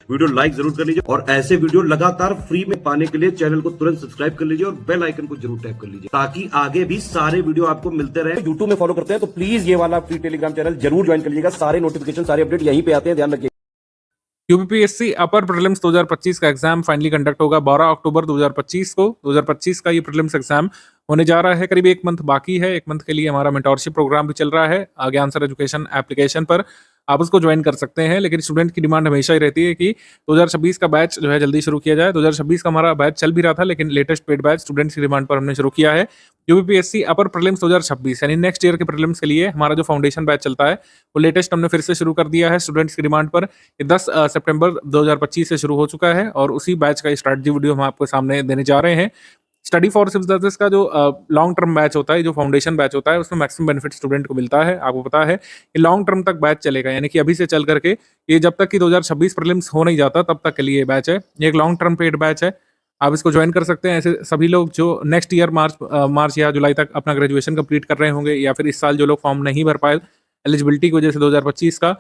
Video like जरूर कर लीजिए और ऐसे वीडियो लगातार फ्री में पाने के लिए चैनल को तुरंत सब्सक्राइब कर लीजिए और बेल आइकन को जरूर टैप कर लीजिए ताकि आगे भी सारे वीडियो आपको मिलते रहे। यूट्यूब में फॉलो करते हैं तो प्लीज ये वाला फ्री टेलीग्राम चैनल जरूर ज्वाइन कर लीजिएगा। सारे नोटिफिकेशन सारे अपडेट यहीं पे आते हैं, ध्यान रखिए। यूपीपीएससी अपर प्रीलिम्स 2025 का एग्जाम फाइनली कंडक्ट होगा 12 अक्टूबर 2025 को। 2025 का ये प्रीलिम्स एग्जाम होने जा रहा है। करीब एक मंथ बाकी है। एक मंथ के लिए हमारा मेंटोरशिप प्रोग्राम भी चल रहा है आगे आंसर एजुकेशन एप्लीकेशन पर, आप उसको ज्वाइन कर सकते हैं। लेकिन स्टूडेंट की डिमांड हमेशा ही रहती है कि 2026 का बैच जो है जल्दी शुरू किया जाए। 2026 का हमारा बैच चल भी रहा था, लेकिन लेटेस्ट पेड बैच स्टूडेंट्स की डिमांड पर हमने शुरू किया है यूपीपीएससी अपर प्रीलिम्स 2026, यानी नेक्स्ट ईयर के प्रीलिम्स के लिए हमारा जो फाउंडेशन बैच चलता है वो लेटेस्ट हमने फिर से शुरू कर दिया है स्टूडेंट्स की डिमांड पर। 10 सितंबर 2025 से शुरू हो चुका है और उसी बैच का स्ट्रैटेजी वीडियो हम आपको सामने देने जा रहे हैं। स्टडी फॉर सिविल सर्विस का जो लॉन्ग टर्म बैच होता है, जो फाउंडेशन बैच होता है, उसमें मैक्सिमम बेनिफिट स्टूडेंट को मिलता है। आपको पता है कि लॉन्ग टर्म तक बैच चलेगा, यानी कि अभी से चल करके ये जब तक कि 2026 प्रीलिम्स हो नहीं जाता तब तक के लिए बैच है। ये एक लॉन्ग टर्म पेड बैच है, आप इसको ज्वाइन कर सकते हैं। ऐसे सभी लोग जो नेक्स्ट ईयर मार्च या जुलाई तक अपना ग्रेजुएशन कंप्लीट कर रहे होंगे, या फिर इस साल जो लोग फॉर्म नहीं भर पाए एलिजिबिलिटी की वजह से 2025 का,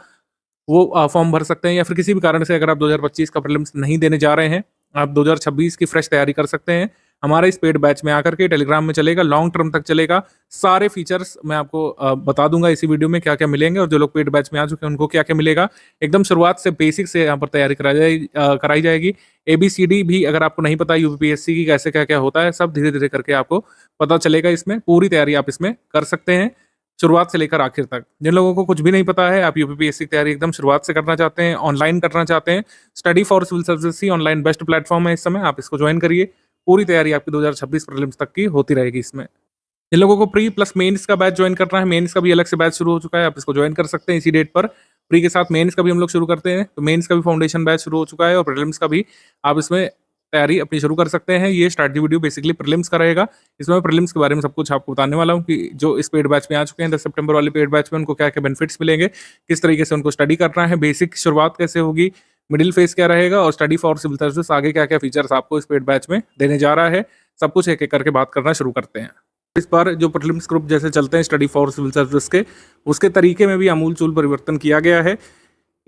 वो फॉर्म भर सकते हैं। या फिर किसी भी कारण से अगर आप 2025 का प्रीलिम्स नहीं देने जा रहे हैं, आप 2026 की फ्रेश तैयारी कर सकते हैं। हमारे इस पेड बैच में आकर के टेलीग्राम में चलेगा, लॉन्ग टर्म तक चलेगा। सारे फीचर्स मैं आपको बता दूंगा इसी वीडियो में क्या क्या मिलेंगे, और जो लोग पेड बैच में आ चुके हैं उनको क्या क्या मिलेगा। एकदम शुरुआत से बेसिक से यहाँ पर तैयारी कराई जाएगी। ABCD भी अगर आपको नहीं पता यूपीपीएससी की कैसे क्या क्या होता है, सब धीरे धीरे करके आपको पता चलेगा। इसमें पूरी तैयारी आप इसमें कर सकते हैं शुरुआत से लेकर आखिर तक। जिन लोगों को कुछ भी नहीं पता है, आप यूपीपीएससी की तैयारी एकदम शुरुआत से करना चाहते हैं, ऑनलाइन करना चाहते हैं, स्टडी फॉर सिविल सर्विस ही ऑनलाइन बेस्ट प्लेटफॉर्म है इस समय, आप इसको ज्वाइन करिए। पूरी तैयारी आपकी 2026 प्रीलिम्स तक की होती रहेगी इसमें। जिन लोगों को प्री प्लस मेंस का बैच ज्वाइन करना है, मेंस का भी अलग से बैच शुरू हो चुका है, आप इसको ज्वाइन कर सकते हैं इसी डेट पर। प्री के साथ मेंस का भी हम लोग शुरू करते हैं, तो मेंस का भी फाउंडेशन बैच शुरू हो चुका है और प्रीलिम्स का भी आप इसमें तैयारी अपनी शुरू कर सकते हैं। ये स्ट्रैटेजी वीडियो बेसिकली प्रीलिम्स का रहेगा। इसमें मैं प्रीलिम्स के बारे में सब कुछ आपको बताने वाला हूँ कि जो इस पेड बैच में आ चुके हैं 10 सितंबर वाले पेड बैच में, उनको क्या क्या बेनिफिट्स मिलेंगे, किस तरीके से उनको स्टडी करना है, बेसिक शुरुआत कैसे होगी, मिडिल फेज क्या रहेगा, और स्टडी फॉर सिविल सर्विस आगे क्या क्या फीचर्स आपको इस पेड बैच में देने जा रहा है। सब कुछ एक एक करके बात करना शुरू करते हैं। इस बार जो प्रीलिम्स ग्रुप जैसे चलते हैं स्टडी फॉर सिविल सर्विस के, उसके तरीके में भी आमूलचूल परिवर्तन किया गया है।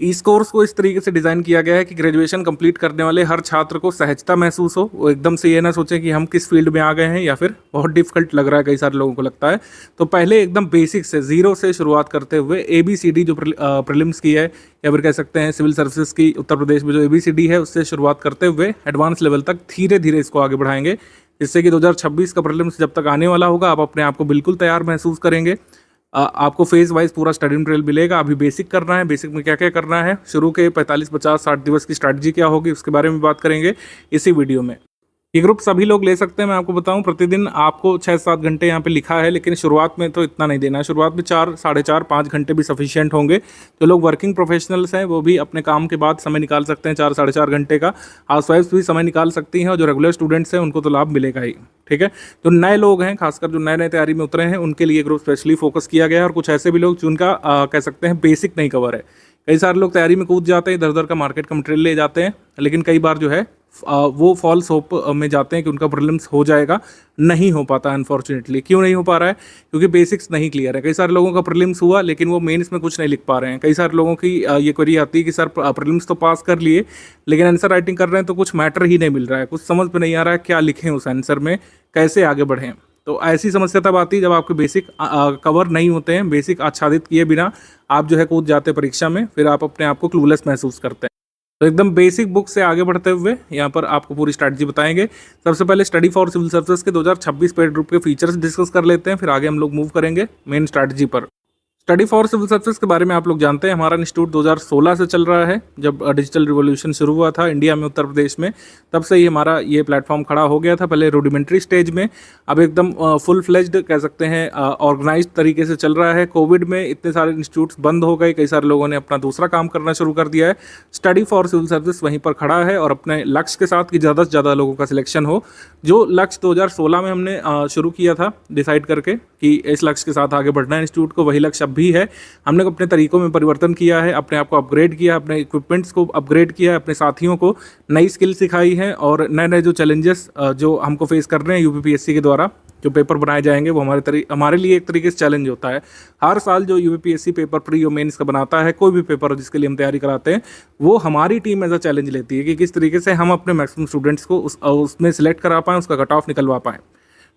इस कोर्स को इस तरीके से डिज़ाइन किया गया है कि ग्रेजुएशन कंप्लीट करने वाले हर छात्र को सहजता महसूस हो। वो एकदम से ये ना सोचे कि हम किस फील्ड में आ गए हैं या फिर बहुत डिफिकल्ट लग रहा है, कई सारे लोगों को लगता है। तो पहले एकदम बेसिक से जीरो से शुरुआत करते हुए ABCD जो प्रीलिम्स की है, या फिर कह सकते हैं सिविल सर्विसेज की उत्तर प्रदेश में जो ABCD है, उससे शुरुआत करते हुए एडवांस लेवल तक धीरे धीरे इसको आगे बढ़ाएंगे, जिससे कि 2026 का प्रीलिम्स जब तक आने वाला होगा आप अपने आप को बिल्कुल तैयार महसूस करेंगे। आपको फेज वाइज पूरा स्टडी मटेरियल मिलेगा। अभी बेसिक करना है, बेसिक में क्या क्या करना है, शुरू के 45, 50, 60 दिवस की स्ट्रैटेजी क्या होगी, उसके बारे में बात करेंगे इसी वीडियो में। ये ग्रुप सभी लोग ले सकते हैं। मैं आपको बताऊं, प्रतिदिन आपको 6-7 घंटे यहाँ पे लिखा है, लेकिन शुरुआत में तो इतना नहीं देना है। शुरुआत में 4, 4.5, 5 घंटे भी सफिशिएंट होंगे। जो लोग वर्किंग प्रोफेशनल्स हैं वो भी अपने काम के बाद समय निकाल सकते हैं 4, 4.5 घंटे का। हाउसवाइफ्स भी समय निकाल सकती हैं, और जो रेगुलर स्टूडेंट्स हैं उनको तो लाभ मिलेगा ही। ठीक है, जो नए लोग हैं, खासकर जो नए नए तैयारी में उतरे हैं, उनके लिए ग्रुप स्पेशली फोकस किया गया है। और कुछ ऐसे भी लोग जिनका कह सकते हैं बेसिक नहीं कवर है। कई सारे लोग तैयारी में कूद जाते हैं, इधर उधर का मार्केट का मटेरियल ले जाते हैं, लेकिन कई बार जो है वो फॉल्स होप में जाते हैं कि उनका प्रीलिम्स हो जाएगा। नहीं हो पाता अनफॉर्चुनेटली। क्यों नहीं हो पा रहा है? क्योंकि बेसिक्स नहीं क्लियर है। कई सारे लोगों का प्रीलिम्स हुआ, लेकिन वो मेंस में कुछ नहीं लिख पा रहे हैं। कई सारे लोगों की ये क्वेरी आती है कि सर प्रीलिम्स तो पास कर लिए, लेकिन आंसर राइटिंग कर रहे हैं तो कुछ मैटर ही नहीं मिल रहा है, कुछ समझ में नहीं आ रहा है क्या लिखें उस आंसर में, कैसे आगे बढ़ें। तो ऐसी समस्या तब आती है जब आपके बेसिक कवर नहीं होते हैं। बेसिक आच्छादित किए बिना आप जो है कूद जाते हैं परीक्षा में, फिर आप अपने आप को क्लूलेस महसूस करते हैं। तो एकदम बेसिक बुक से आगे बढ़ते हुए यहाँ पर आपको पूरी स्ट्रैटेजी बताएंगे। सबसे पहले स्टडी फॉर सिविल सर्विसेज के 2026 पेड ग्रुप के फीचर्स डिस्कस कर लेते हैं, फिर आगे हम लोग मूव करेंगे मेन स्ट्रैटेजी पर। स्टडी फॉर सिविल सर्विसेज के बारे में आप लोग जानते हैं, हमारा इंस्टीट्यूट 2016 से चल रहा है। जब डिजिटल रिवॉल्यूशन शुरू हुआ था इंडिया में, उत्तर प्रदेश में, तब से ही हमारा ये प्लेटफॉर्म खड़ा हो गया था। पहले रूडिमेंट्री स्टेज में, अब एकदम फुल फ्लेज्ड कह सकते हैं ऑर्गेनाइज्ड तरीके से चल रहा है। कोविड में इतने सारे इंस्टीट्यूट्स बंद हो गए, कई सारे लोगों ने अपना दूसरा काम करना शुरू कर दिया है। स्टडी फॉर सिविल सर्विस वहीं पर खड़ा है और अपने लक्ष्य के साथ कि ज़्यादा से ज़्यादा लोगों का सिलेक्शन हो। जो लक्ष्य 2016 में हमने शुरू किया था डिसाइड करके कि इस लक्ष्य के साथ आगे बढ़ना है इंस्टीट्यूट को, वही लक्ष्य अब भी है। हमने अपने तरीकों में परिवर्तन किया है, अपने आप को अपग्रेड किया, अपने इक्विपमेंट्स को अपग्रेड किया, अपने साथियों को नई स्किल सिखाई है, और नए नए जो चैलेंजेस जो हमको फेस कर रहे हैं यूपीपीएससी के द्वारा, जो पेपर बनाए जाएंगे वो हमारे लिए एक तरीके से चैलेंज होता है। हर साल जो यूपीएससी पेपर प्री और मेंस का बनाता है, कोई भी पेपर जिसके लिए हम तैयारी कराते हैं, वो हमारी टीम एज अ चैलेंज लेती है कि किस तरीके से हम अपने मैक्सिमम स्टूडेंट्स को उसमें सिलेक्ट करा पाएँ, उसका कट ऑफ निकलवा पाएँ।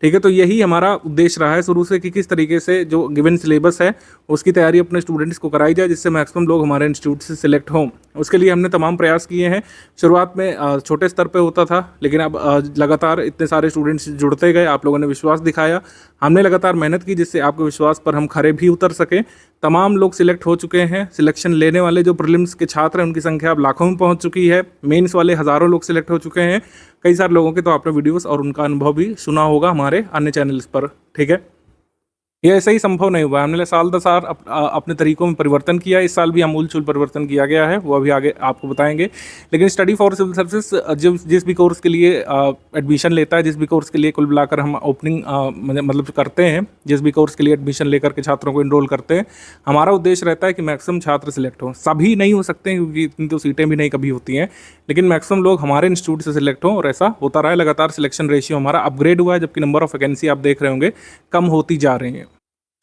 ठीक है, तो यही हमारा उद्देश्य रहा है शुरू से कि किस तरीके से जो गिवन सिलेबस है उसकी तैयारी अपने स्टूडेंट्स को कराई जाए, जिससे मैक्सिमम लोग हमारे इंस्टीट्यूट से सिलेक्ट हों। उसके लिए हमने तमाम प्रयास किए हैं। शुरुआत में छोटे स्तर पे होता था, लेकिन अब लगातार इतने सारे स्टूडेंट्स जुड़ते गए, आप लोगों ने विश्वास दिखाया, हमने लगातार मेहनत की, जिससे आपके विश्वास पर हम खरे भी उतर सकें। तमाम लोग सिलेक्ट हो चुके हैं। सिलेक्शन लेने वाले जो प्रीलिम्स के छात्र हैं उनकी संख्या अब लाखों में पहुंच चुकी है। मेंस वाले हज़ारों लोग सिलेक्ट हो चुके हैं। कई सारे लोगों के तो आपने वीडियोस और उनका अनुभव भी सुना होगा हमारे अन्य चैनल्स पर। ठीक है, ये ऐसे ही संभव नहीं हुआ। हमने साल दर साल अपने तरीकों में परिवर्तन किया। इस साल भी आमूलचूल परिवर्तन किया गया है, वो अभी आगे आपको बताएंगे। लेकिन स्टडी फॉर सिविल सर्विसेज जिस भी कोर्स के लिए एडमिशन लेता है, जिस भी कोर्स के लिए कुल मिलाकर हम ओपनिंग मतलब करते हैं, जिस भी कोर्स के लिए एडमिशन लेकर के छात्रों को इनरोल करते हैं, हमारा उद्देश्य रहता है कि मैक्सिमम छात्र सिलेक्ट हों। सभी नहीं हो सकते हैं क्योंकि इतनी तो सीटें भी नहीं कभी होती हैं, लेकिन मैक्सिमम लोग हमारे इंस्टीट्यूट से सिलेक्ट हों, और ऐसा होता रहा है। लगातार सिलेक्शन रेशियो हमारा अपग्रेड हुआ है, जबकि नंबर ऑफ वैकेंसी आप देख रहे होंगे कम होती जा रही हैं।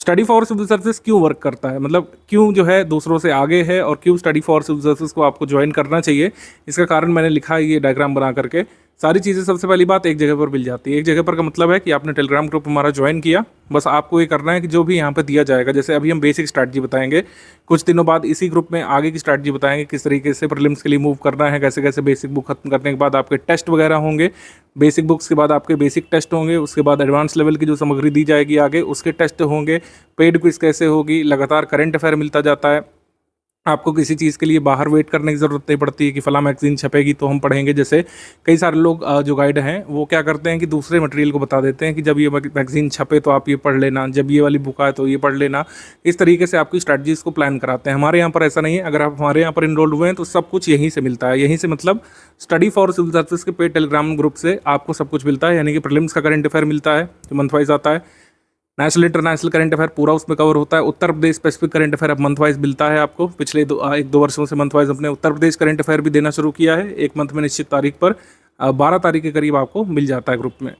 स्टडी फॉर सिविल सर्विस क्यों वर्क करता है, मतलब क्यों जो है दूसरों से आगे है, और क्यों स्टडी फॉर सिविल सर्विस को आपको ज्वाइन करना चाहिए, इसका कारण मैंने लिखा है ये डायग्राम बना करके। सारी चीज़ें सबसे पहली बात एक जगह पर मिल जाती है। एक जगह पर का मतलब है कि आपने टेलीग्राम ग्रुप हमारा ज्वाइन किया, बस आपको ये करना है कि जो भी यहाँ पे दिया जाएगा, जैसे अभी हम बेसिक स्ट्रैटेजी बताएंगे, कुछ दिनों बाद इसी ग्रुप में आगे की स्ट्रैटेजी बताएंगे, किस तरीके से प्रीलिम्स के लिए मूव करना है, कैसे कैसे बेसिक बुक खत्म करने के बाद आपके टेस्ट वगैरह होंगे, बेसिक बुक्स के बाद आपके बेसिक टेस्ट होंगे, उसके बाद एडवांस लेवल की जो सामग्री दी जाएगी आगे उसके टेस्ट होंगे, पेड क्विज कैसे होगी, लगातार करंट अफेयर मिलता जाता है। आपको किसी चीज़ के लिए बाहर वेट करने की ज़रूरत नहीं पड़ती है कि फ़लाँ मैगज़ीन छपेगी तो हम पढ़ेंगे। जैसे कई सारे लोग जो गाइड हैं वो क्या करते हैं कि दूसरे मटेरियल को बता देते हैं कि जब ये मैगज़ीन छपे तो आप ये पढ़ लेना, जब ये वाली बुक आए तो ये पढ़ लेना। इस तरीके से आपकी स्ट्रैटेजीज़ को प्लान कराते हैं। हमारे यहाँ पर ऐसा नहीं है। अगर आप हमारे यहाँ पर इनरोल्ड हुए हैं तो सब कुछ यहीं से मिलता है। यहीं से मतलब स्टडी फॉर सिविल सर्विस के पेड टेलीग्राम ग्रुप से आपको सब कुछ मिलता है। यानी कि प्रीलिम्स का करंट अफेयर मिलता है जो मंथ वाइज आता है, नेशनल इंटरनेशनल करंट अफेयर पूरा उसमें कवर होता है, Uttar Pradesh specific current affair अब मंथ वाइज मिलता है आपको। पिछले 1-2 वर्षों से मंथ वाइज अपने उत्तर प्रदेश करंट अफेयर भी देना शुरू किया है। एक मंथ में निश्चित तारीख पर 12 तारीख के करीब आपको मिल जाता है ग्रुप में।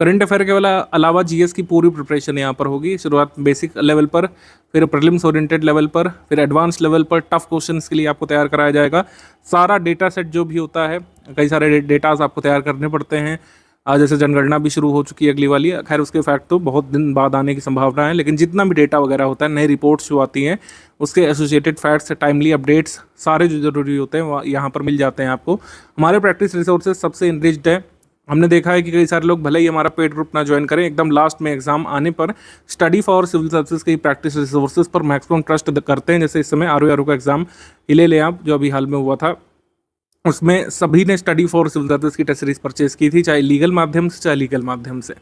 करंट अफेयर के अलावा जीएस की पूरी प्रिपरेशन यहाँ पर होगी। शुरुआत बेसिक लेवल पर, फिर प्रीलिम्स ओरिएंटेड लेवल पर, फिर एडवांस लेवल पर टफ क्वेश्चंस के लिए आपको तैयार कराया जाएगा। सारा डेटा सेट जो भी होता है, कई सारे डेटाज आपको तैयार करने पड़ते हैं। आज जैसे जनगणना भी शुरू हो चुकी है अगली वाली, खैर उसके फैक्ट तो बहुत दिन बाद आने की संभावना है, लेकिन जितना भी डेटा वगैरह होता है, नई रिपोर्ट्स जो आती हैं उसके एसोसिएटेड फैक्ट्स, टाइमली अपडेट्स, सारे जो जरूरी होते हैं वो यहाँ पर मिल जाते हैं आपको। हमारे प्रैक्टिस रिसोर्सेज सबसे इनरिच्ड है। हमने देखा है कि कई सारे लोग भले ही हमारा पेड ग्रुप ना ज्वाइन करें, एकदम लास्ट में एग्जाम आने पर स्टडी फॉर सिविल सर्विसेज की प्रैक्टिस रिसोर्सेज पर मैक्सिमम ट्रस्ट करते हैं। जैसे इस समय आरओ का एग्जाम ही ले लें आप, जो अभी हाल में हुआ था, उसमें सभी ने स्टडी फॉर सिविल सर्विस की टेस्ट सीरीज परचेज की थी, चाहे लीगल माध्यम से चाहे लीगल माध्यम से।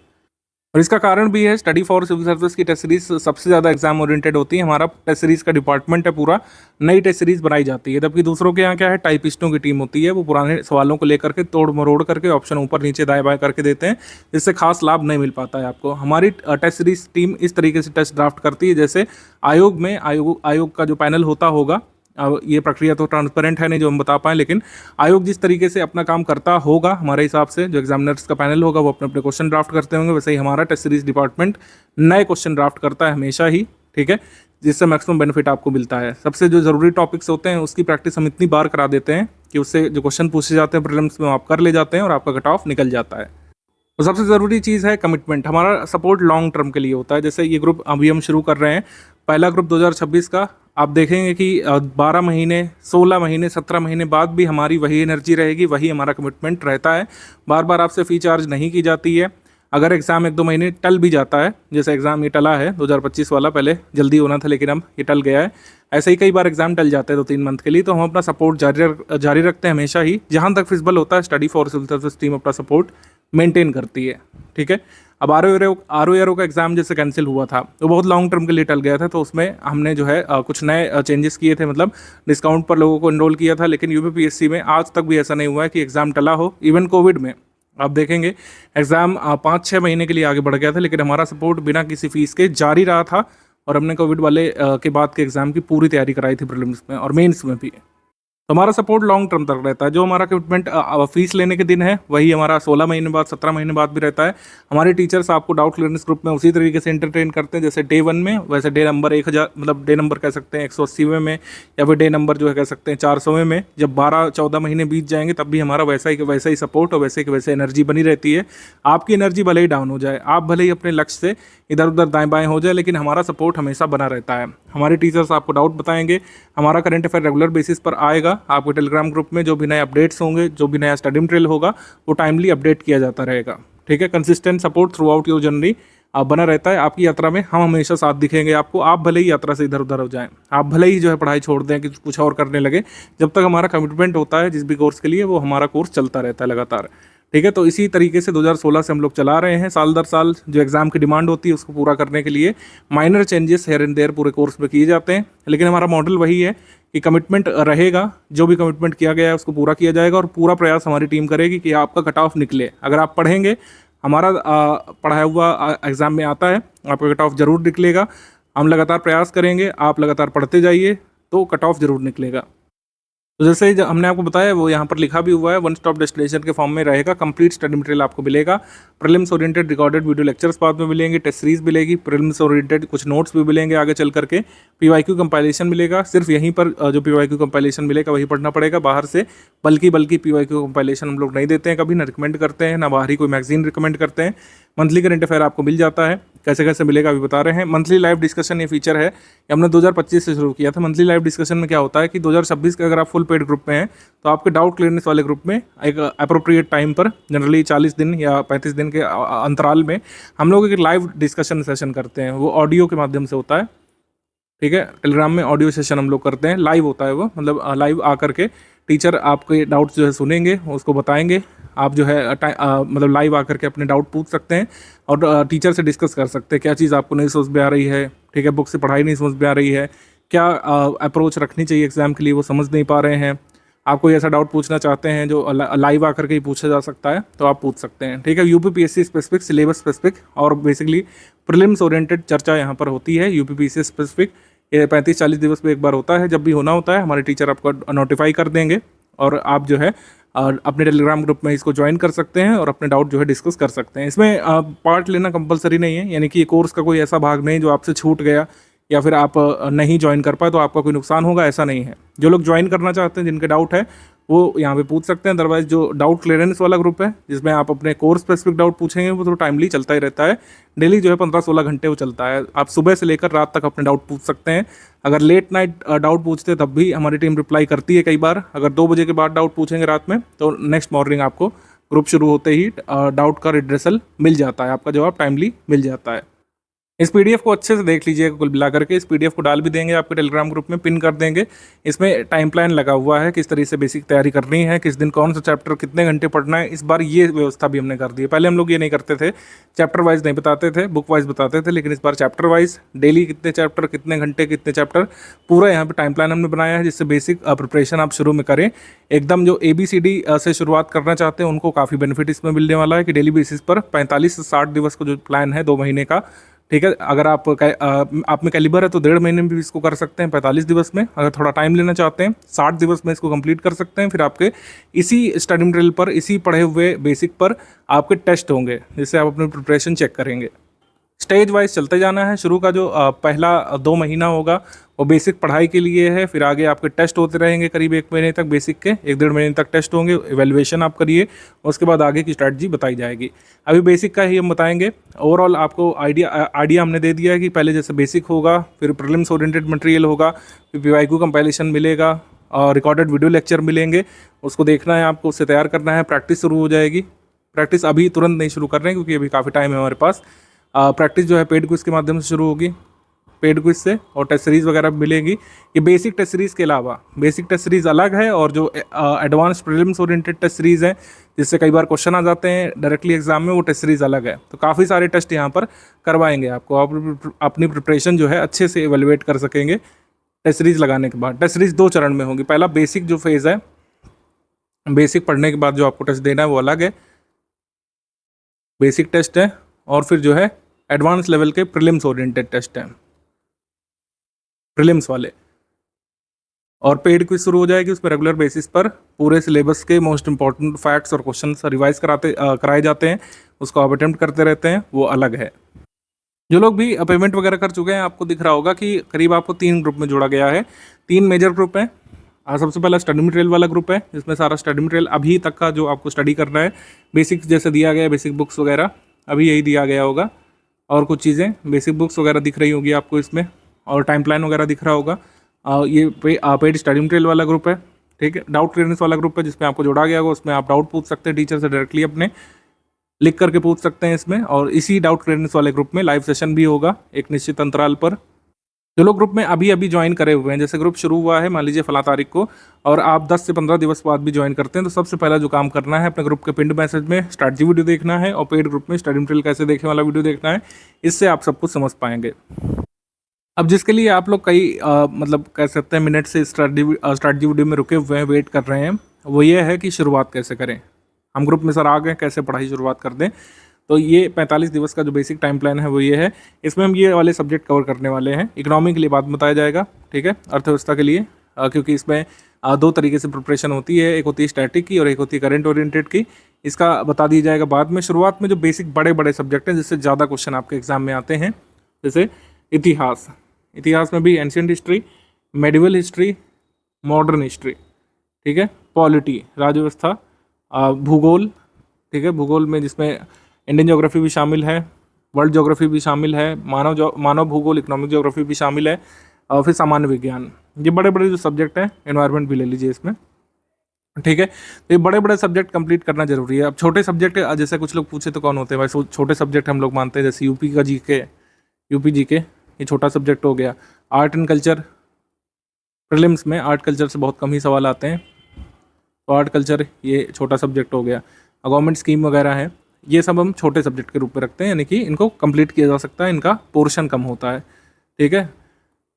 और इसका कारण भी है, स्टडी फॉर सिविल सर्विस की टेस्ट सीरीज सबसे ज़्यादा एग्जाम ओरिएंटेड होती है। हमारा टेस्ट सीरीज का डिपार्टमेंट है पूरा, नई टेस्ट सीरीज बनाई जाती है। जबकि दूसरों के यहाँ क्या है, टाइपिस्टों की टीम होती है, वो पुराने सवालों को लेकर के तोड़ मरोड़ करके ऑप्शन ऊपर नीचे दाएं बाएं करके देते हैं, जिससे खास लाभ नहीं मिल पाता है आपको। हमारी टेस्ट सीरीज टीम इस तरीके से टेस्ट ड्राफ्ट करती है जैसे आयोग में आयोग का जो पैनल होता होगा। अब ये प्रक्रिया तो ट्रांसपेरेंट है नहीं जो हम बता पाएँ, लेकिन आयोग जिस तरीके से अपना काम करता होगा हमारे हिसाब से, जो एग्जामिनर्स का पैनल होगा वो अपने अपने क्वेश्चन ड्राफ्ट करते होंगे, वैसे ही हमारा टेस्ट सीरीज डिपार्टमेंट नए क्वेश्चन ड्राफ्ट करता है हमेशा ही। ठीक है, जिससे मैक्सिमम बेनिफिट आपको मिलता है। सबसे जो ज़रूरी टॉपिक्स होते हैं उसकी प्रैक्टिस हम इतनी बार करा देते हैं कि उससे जो क्वेश्चन पूछे जाते हैं प्रीलिम्स में आप कर ले जाते हैं और आपका कट ऑफ निकल जाता है। और सबसे ज़रूरी चीज़ है कमिटमेंट। हमारा सपोर्ट लॉन्ग टर्म के लिए होता है। जैसे ये ग्रुप अभी हम शुरू कर रहे हैं, पहला ग्रुप 2026 का, आप देखेंगे कि 12 महीने, 16 महीने, 17 महीने बाद भी हमारी वही एनर्जी रहेगी, वही हमारा कमिटमेंट रहता है। बार बार आपसे फ़ी चार्ज नहीं की जाती है। अगर एग्ज़ाम 1-2 महीने टल भी जाता है, जैसे एग्ज़ाम ये टला है 2025 वाला, पहले जल्दी होना था लेकिन अब ये टल गया है, ऐसे ही कई बार एग्ज़ाम टल जाते हैं 2-3 मंथ के लिए, तो हम अपना सपोर्ट जारी रखते हैं हमेशा ही। जहाँ तक फिजिबल होता है study for civil service team अपना सपोर्ट मेंटेन करती है। ठीक है, अब आरओ का एग्ज़ाम जैसे कैंसिल हुआ था तो बहुत लॉन्ग टर्म के लिए टल गया था, तो उसमें हमने जो है कुछ नए चेंजेस किए थे, मतलब डिस्काउंट पर लोगों को इनरोल किया था। लेकिन यूपीपीएससी में आज तक भी ऐसा नहीं हुआ है कि एग्ज़ाम टला हो। इवन कोविड में आप देखेंगे एग्ज़ाम 5-6 महीने के लिए आगे बढ़ गया था, लेकिन हमारा सपोर्ट बिना किसी फीस के जारी रहा था और हमने कोविड वाले के बाद के एग्ज़ाम की पूरी तैयारी कराई थी प्रीलिम्स में और मेंस में भी। तो हमारा सपोर्ट लॉन्ग टर्म तक रहता है। जो हमारा कमिटमेंट फीस लेने के दिन है वही हमारा 16 महीने बाद 17 महीने बाद भी रहता है। हमारे टीचर्स आपको डाउट क्लियरेंस ग्रुप में उसी तरीके से एंटरटेन करते हैं जैसे डे 1 में, वैसे डे नंबर 1000 मतलब डे नंबर कह सकते हैं 180वें में, या फिर डे नंबर जो है कह सकते हैं 400वें में। जब 12-14 महीने बीत जाएंगे तब भी हमारा वैसा ही सपोर्ट और वैसे एनर्जी बनी रहती है। आपकी एनर्जी भले ही डाउन हो जाए, आप भले ही अपने लक्ष्य से इधर उधर दाएं बाएं हो जाए, लेकिन हमारा सपोर्ट हमेशा बना रहता है। हमारे टीचर्स आपको डाउट बताएंगे, हमारा करंट अफेयर रेगुलर बेसिस पर आएगा। आपके टेलीग्राम ग्रुप में जो भी नए अपडेट्स होंगे, जो भी नया स्टडी मटेरियल होगा, वो टाइमली अपडेट किया जाता रहेगा। ठीक है, consistent support through out your journey बना रहता है। आपकी यात्रा में हम हमेशा साथ दिखेंगे आपको। आप भले ही यात्रा से इधर उधर हो जाएं, आप भले ही जो है पढ़ाई छोड़ दें कि कुछ और करने लगे, जब तक हमारा कमिटमेंट होता है जिस भी कोर्स के लिए, वो हमारा कोर्स चलता रहता है लगातार। ठीक है, तो इसी तरीके से 2016 से हम लोग चला रहे हैं। साल दर साल जो एग्ज़ाम की डिमांड होती है उसको पूरा करने के लिए minor changes here and there पूरे कोर्स में किए जाते हैं, लेकिन हमारा मॉडल वही है कि कमिटमेंट रहेगा। जो भी कमिटमेंट किया गया है उसको पूरा किया जाएगा और पूरा प्रयास हमारी टीम करेगी कि आपका कट ऑफ निकले। अगर आप पढ़ेंगे, हमारा पढ़ाया हुआ एग्ज़ाम में आता है, आपका कट ऑफ ज़रूर निकलेगा। हम लगातार प्रयास करेंगे, आप लगातार पढ़ते जाइए तो कट ऑफ ज़रूर निकलेगा। तो जैसे ही हमने आपको बताया वो यहाँ पर लिखा भी हुआ है, वन स्टॉप डेस्टिनेशन के फॉर्म में रहेगा। कंप्लीट स्टडी मटेरियल आपको मिलेगा। Prelims oriented recorded video lectures बाद में मिलेंगे, टेस्ट सीरीज मिलेगी, प्रीलिम्स ओरिएंटेड कुछ नोट्स भी मिलेंगे आगे चल करके, पीवाईक्यू कंपाइलेशन मिलेगा। सिर्फ यहीं पर जो पीवाईक्यू कंपाइलेशन मिलेगा वही पढ़ना पड़ेगा बाहर से, बल्कि पीवाईक्यू कंपाइलेशन हम लोग नहीं देते हैं, कभी ना रिकमेंड करते हैं, ना बाहरी कोई मैगजीन रिकमेंड करते हैं। मंथली करंट अफेयर आपको मिल जाता है। कैसे कैसे मिलेगा अभी बता रहे हैं। मंथली लाइव डिस्कशन ये फीचर है, ये हमने 2025 से शुरू किया था। मंथली लाइव डिस्कशन में क्या होता है कि 2026 के अगर आप फुल पेड ग्रुप में हैं तो आपके डाउट क्लियरेंस वाले ग्रुप में एक अप्रोप्रिएट टाइम पर, जनरली 40 दिन या 35 दिन के अंतराल में, हम लोग एक लाइव डिस्कशन सेशन करते हैं। वो ऑडियो के माध्यम से होता है। ठीक है, टेलीग्राम में ऑडियो सेशन हम लोग करते हैं, लाइव होता है वो, मतलब लाइव आकर के टीचर आपके डाउट्स जो है सुनेंगे, उसको बताएंगे। आप जो है मतलब लाइव आकर के अपने डाउट पूछ सकते हैं और टीचर से डिस्कस कर सकते हैं क्या चीज़ आपको नहीं समझ में आ रही है। ठीक है, बुक से पढ़ाई नहीं समझ में आ रही है, क्या अप्रोच रखनी चाहिए एग्ज़ाम के लिए, वो समझ नहीं पा रहे हैं, आप कोई ऐसा डाउट पूछना चाहते हैं जो लाइव आकर के ही पूछा जा सकता है, तो आप पूछ सकते हैं। ठीक है, यूपीपीएससी स्पेसिफिक, सिलेबस स्पेसिफिक और बेसिकली प्रीलिम्स ओरिएंटेड चर्चा यहाँ पर होती है। यूपीपीएससी स्पेसिफिक ये 35-40 दिवस में एक बार होता है। जब भी होना होता है हमारे टीचर आपको नोटिफाई कर देंगे और आप जो है अपने टेलीग्राम ग्रुप में इसको ज्वाइन कर सकते हैं और अपने डाउट जो है डिस्कस कर सकते हैं। इसमें पार्ट लेना कंपलसरी नहीं है, यानी कि ये कोर्स का कोई ऐसा भाग नहीं जो आपसे छूट गया या फिर आप नहीं ज्वाइन कर पाए तो आपका कोई नुकसान होगा, ऐसा नहीं है। जो लोग ज्वाइन करना चाहते हैं, जिनके डाउट है, वो यहाँ पे पूछ सकते हैं। अदरवाइज जो डाउट क्लियरेंस वाला ग्रुप है जिसमें आप अपने कोर्स स्पेसिफिक डाउट पूछेंगे, वो तो टाइमली चलता ही रहता है। डेली जो है 15-16 घंटे वो चलता है। आप सुबह से लेकर रात तक अपने डाउट पूछ सकते हैं। अगर लेट नाइट डाउट पूछते हैं तब भी हमारी टीम रिप्लाई करती है कई बार। अगर 2 बजे के बाद डाउट पूछेंगे रात में तो नेक्स्ट मॉर्निंग आपको ग्रुप शुरू होते ही डाउट का रिड्रेसल मिल जाता है, आपका जवाब टाइमली मिल जाता है। इस पीडीएफ को अच्छे से देख लीजिएगा कुल मिला करके। इस पीडीएफ को डाल भी देंगे आपके टेलीग्राम ग्रुप में, पिन कर देंगे। इसमें टाइम प्लान लगा हुआ है, किस तरीके से बेसिक तैयारी करनी है, किस दिन कौन सा चैप्टर कितने घंटे पढ़ना है। इस बार ये व्यवस्था भी हमने कर दी है। पहले हम लोग ये नहीं करते थे, चैप्टर वाइज नहीं बताते थे, बुक वाइज बताते थे, लेकिन इस बार चैप्टर वाइज डेली कितने चैप्टर, कितने घंटे, कितने चैप्टर, पूरा यहाँ पर टाइम प्लान हमने बनाया है, जिससे बेसिक प्रिपरेशन आप शुरू में करें। एकदम जो ABCD से शुरुआत करना चाहते हैं उनको काफ़ी बेनिफिट इसमें मिलने वाला है कि डेली बेसिस पर 45 से 60 दिवस का जो प्लान है 2 महीने का। ठीक है, अगर आप में कैलिबर है तो 1.5 महीने में भी इसको कर सकते हैं, 45 दिवस में। अगर थोड़ा टाइम लेना चाहते हैं 60 दिवस में इसको कंप्लीट कर सकते हैं। फिर आपके इसी स्टडी मटेरियल पर, इसी पढ़े हुए बेसिक पर आपके टेस्ट होंगे, जिससे आप अपनी प्रिपरेशन चेक करेंगे। स्टेज वाइज चलते जाना है। शुरू का जो पहला 2 महीना होगा वो बेसिक पढ़ाई के लिए है। फिर आगे आपके टेस्ट होते रहेंगे करीब 1 महीने तक, बेसिक के 1-1.5 महीने तक टेस्ट होंगे, इवैल्यूएशन आप करिए, उसके बाद आगे की स्ट्रैटेजी बताई जाएगी। अभी बेसिक का ही हम बताएंगे। ओवरऑल आपको आइडिया हमने दे दिया है कि पहले जैसे बेसिक होगा, फिर प्रीलिम्स ओरिएंटेड मटेरियल होगा, फिर पीवाईक्यू कंपाइलेशन मिलेगा और रिकॉर्डेड वीडियो लेक्चर मिलेंगे। उसको देखना है आपको, उससे तैयार करना है। प्रैक्टिस शुरू हो जाएगी। प्रैक्टिस अभी तुरंत नहीं शुरू कर रहे हैं क्योंकि अभी काफ़ी टाइम है हमारे पास। प्रैक्टिस जो है पेड क्विज के माध्यम से शुरू होगी, पेड क्विज से, और टेस्ट सीरीज़ वगैरह मिलेगी। ये बेसिक टेस्ट सीरीज़ के अलावा बेसिक टेस्ट सीरीज़ अलग है, और जो advance prelims oriented test series है जिससे कई बार क्वेश्चन आ जाते हैं डायरेक्टली एग्जाम में, वो टेस्ट सीरीज़ अलग है। तो काफ़ी सारे टेस्ट यहाँ पर करवाएंगे आपको। आप अपनी प्रिपरेशन जो है अच्छे से एवेलुएट कर सकेंगे टेस्ट सीरीज़ लगाने के बाद। टेस्ट सीरीज़ 2 चरण में होगी। पहला बेसिक जो फेज़ है, बेसिक पढ़ने के बाद जो आपको टेस्ट देना है वो अलग है, बेसिक टेस्ट है। और फिर जो है एडवांस लेवल के प्रीलिम्स ओरिएंटेड टेस्ट हैं, प्रीलिम्स वाले। और पेड क्विज शुरू हो जाएगी, उसमें रेगुलर बेसिस पर पूरे सिलेबस के मोस्ट इंपॉर्टेंट फैक्ट्स और क्वेश्चन रिवाइज कराए जाते हैं, उसको आप अटेम्प्ट करते रहते हैं, वो अलग है। जो लोग भी पेमेंट वगैरह कर चुके हैं, आपको दिख रहा होगा कि करीब आपको 3 ग्रुप में जोड़ा गया है। 3 मेजर ग्रुप हैं। सबसे पहला स्टडी मटेरियल वाला ग्रुप है, जिसमें सारा स्टडी मटेरियल अभी तक का जो आपको स्टडी करना है, बेसिक्स जैसे दिया गया है, बेसिक बुक्स वगैरह अभी यही दिया गया होगा, और कुछ चीज़ें बेसिक बुक्स वगैरह दिख रही होगी आपको इसमें, और टाइम प्लान वगैरह दिख रहा होगा। ये पेड स्टडी मटेरियल वाला ग्रुप है, ठीक है। डाउट क्लियरेंस वाला ग्रुप है, जिसमें आपको जोड़ा गया होगा, उसमें आप डाउट पूछ सकते हैं टीचर से डायरेक्टली, अपने लिख करके पूछ सकते हैं इसमें। और इसी डाउट क्लियरेंस वाले ग्रुप में लाइव सेशन भी होगा एक निश्चित अंतराल पर। जो लोग ग्रुप में अभी अभी ज्वाइन करे हुए हैं, जैसे ग्रुप शुरू हुआ है मान लीजिए फला तारीख को, और आप 10 से 15 दिवस बाद भी ज्वाइन करते हैं, तो सबसे पहला जो काम करना है, अपने ग्रुप के पिंड मैसेज में स्ट्रैटेजी वीडियो देखना है, और पेड ग्रुप में स्टडी मटेरियल कैसे देखें वाला वीडियो देखना है। इससे आप सब कुछ समझ पाएंगे। अब जिसके लिए आप लोग कई मतलब कह सकते हैं मिनट से स्ट्रैटेजी वीडियो में रुके हुए हैं, वेट कर रहे हैं, वो ये है कि शुरुआत कैसे करें। हम ग्रुप में सर आ गए, कैसे पढ़ाई शुरुआत कर दें। तो ये 45 दिवस का जो बेसिक टाइम प्लान है वो ये है। इसमें हम ये वाले सब्जेक्ट कवर करने वाले हैं। इकोनॉमी के लिए बाद में बताया जाएगा, ठीक है, अर्थव्यवस्था के लिए, क्योंकि इसमें 2 तरीके से प्रिपरेशन होती है, एक होती है स्टैटिक की और एक होती है करंट ओरिएंटेड की। इसका बता दिया जाएगा बाद में। शुरुआत में जो बेसिक बड़े बड़े सब्जेक्ट हैं, जिससे ज़्यादा क्वेश्चन आपके एग्जाम में आते हैं, जैसे इतिहास में भी ancient history, medieval history, modern history, ठीक है, पॉलिटी, राज्य व्यवस्था, भूगोल, ठीक है, भूगोल में जिसमें इंडियन ज्योग्राफी भी शामिल है, वर्ल्ड ज्योग्राफी भी शामिल है, मानव भूगोल, इकोनॉमिक ज्योग्राफी भी शामिल है, और फिर सामान्य विज्ञान। ये बड़े बड़े जो सब्जेक्ट हैं, एनवायरनमेंट भी ले लीजिए इसमें, ठीक है। तो ये बड़े बड़े सब्जेक्ट कंप्लीट करना जरूरी है। अब छोटे सब्जेक्ट, जैसे कुछ लोग पूछे तो कौन होते हैं भाई, छोटे सब्जेक्ट हम लोग मानते हैं, जैसे यूपी जीके, ये छोटा सब्जेक्ट हो गया। आर्ट एंड कल्चर, प्रीलिम्स में आर्ट कल्चर से बहुत कम ही सवाल आते हैं, तो आर्ट कल्चर ये छोटा सब्जेक्ट हो गया। गवर्नमेंट स्कीम वगैरह है, ये सब हम छोटे सब्जेक्ट के रूप में रखते हैं, यानी कि इनको कंप्लीट किया जा सकता है, इनका पोर्शन कम होता है, ठीक है।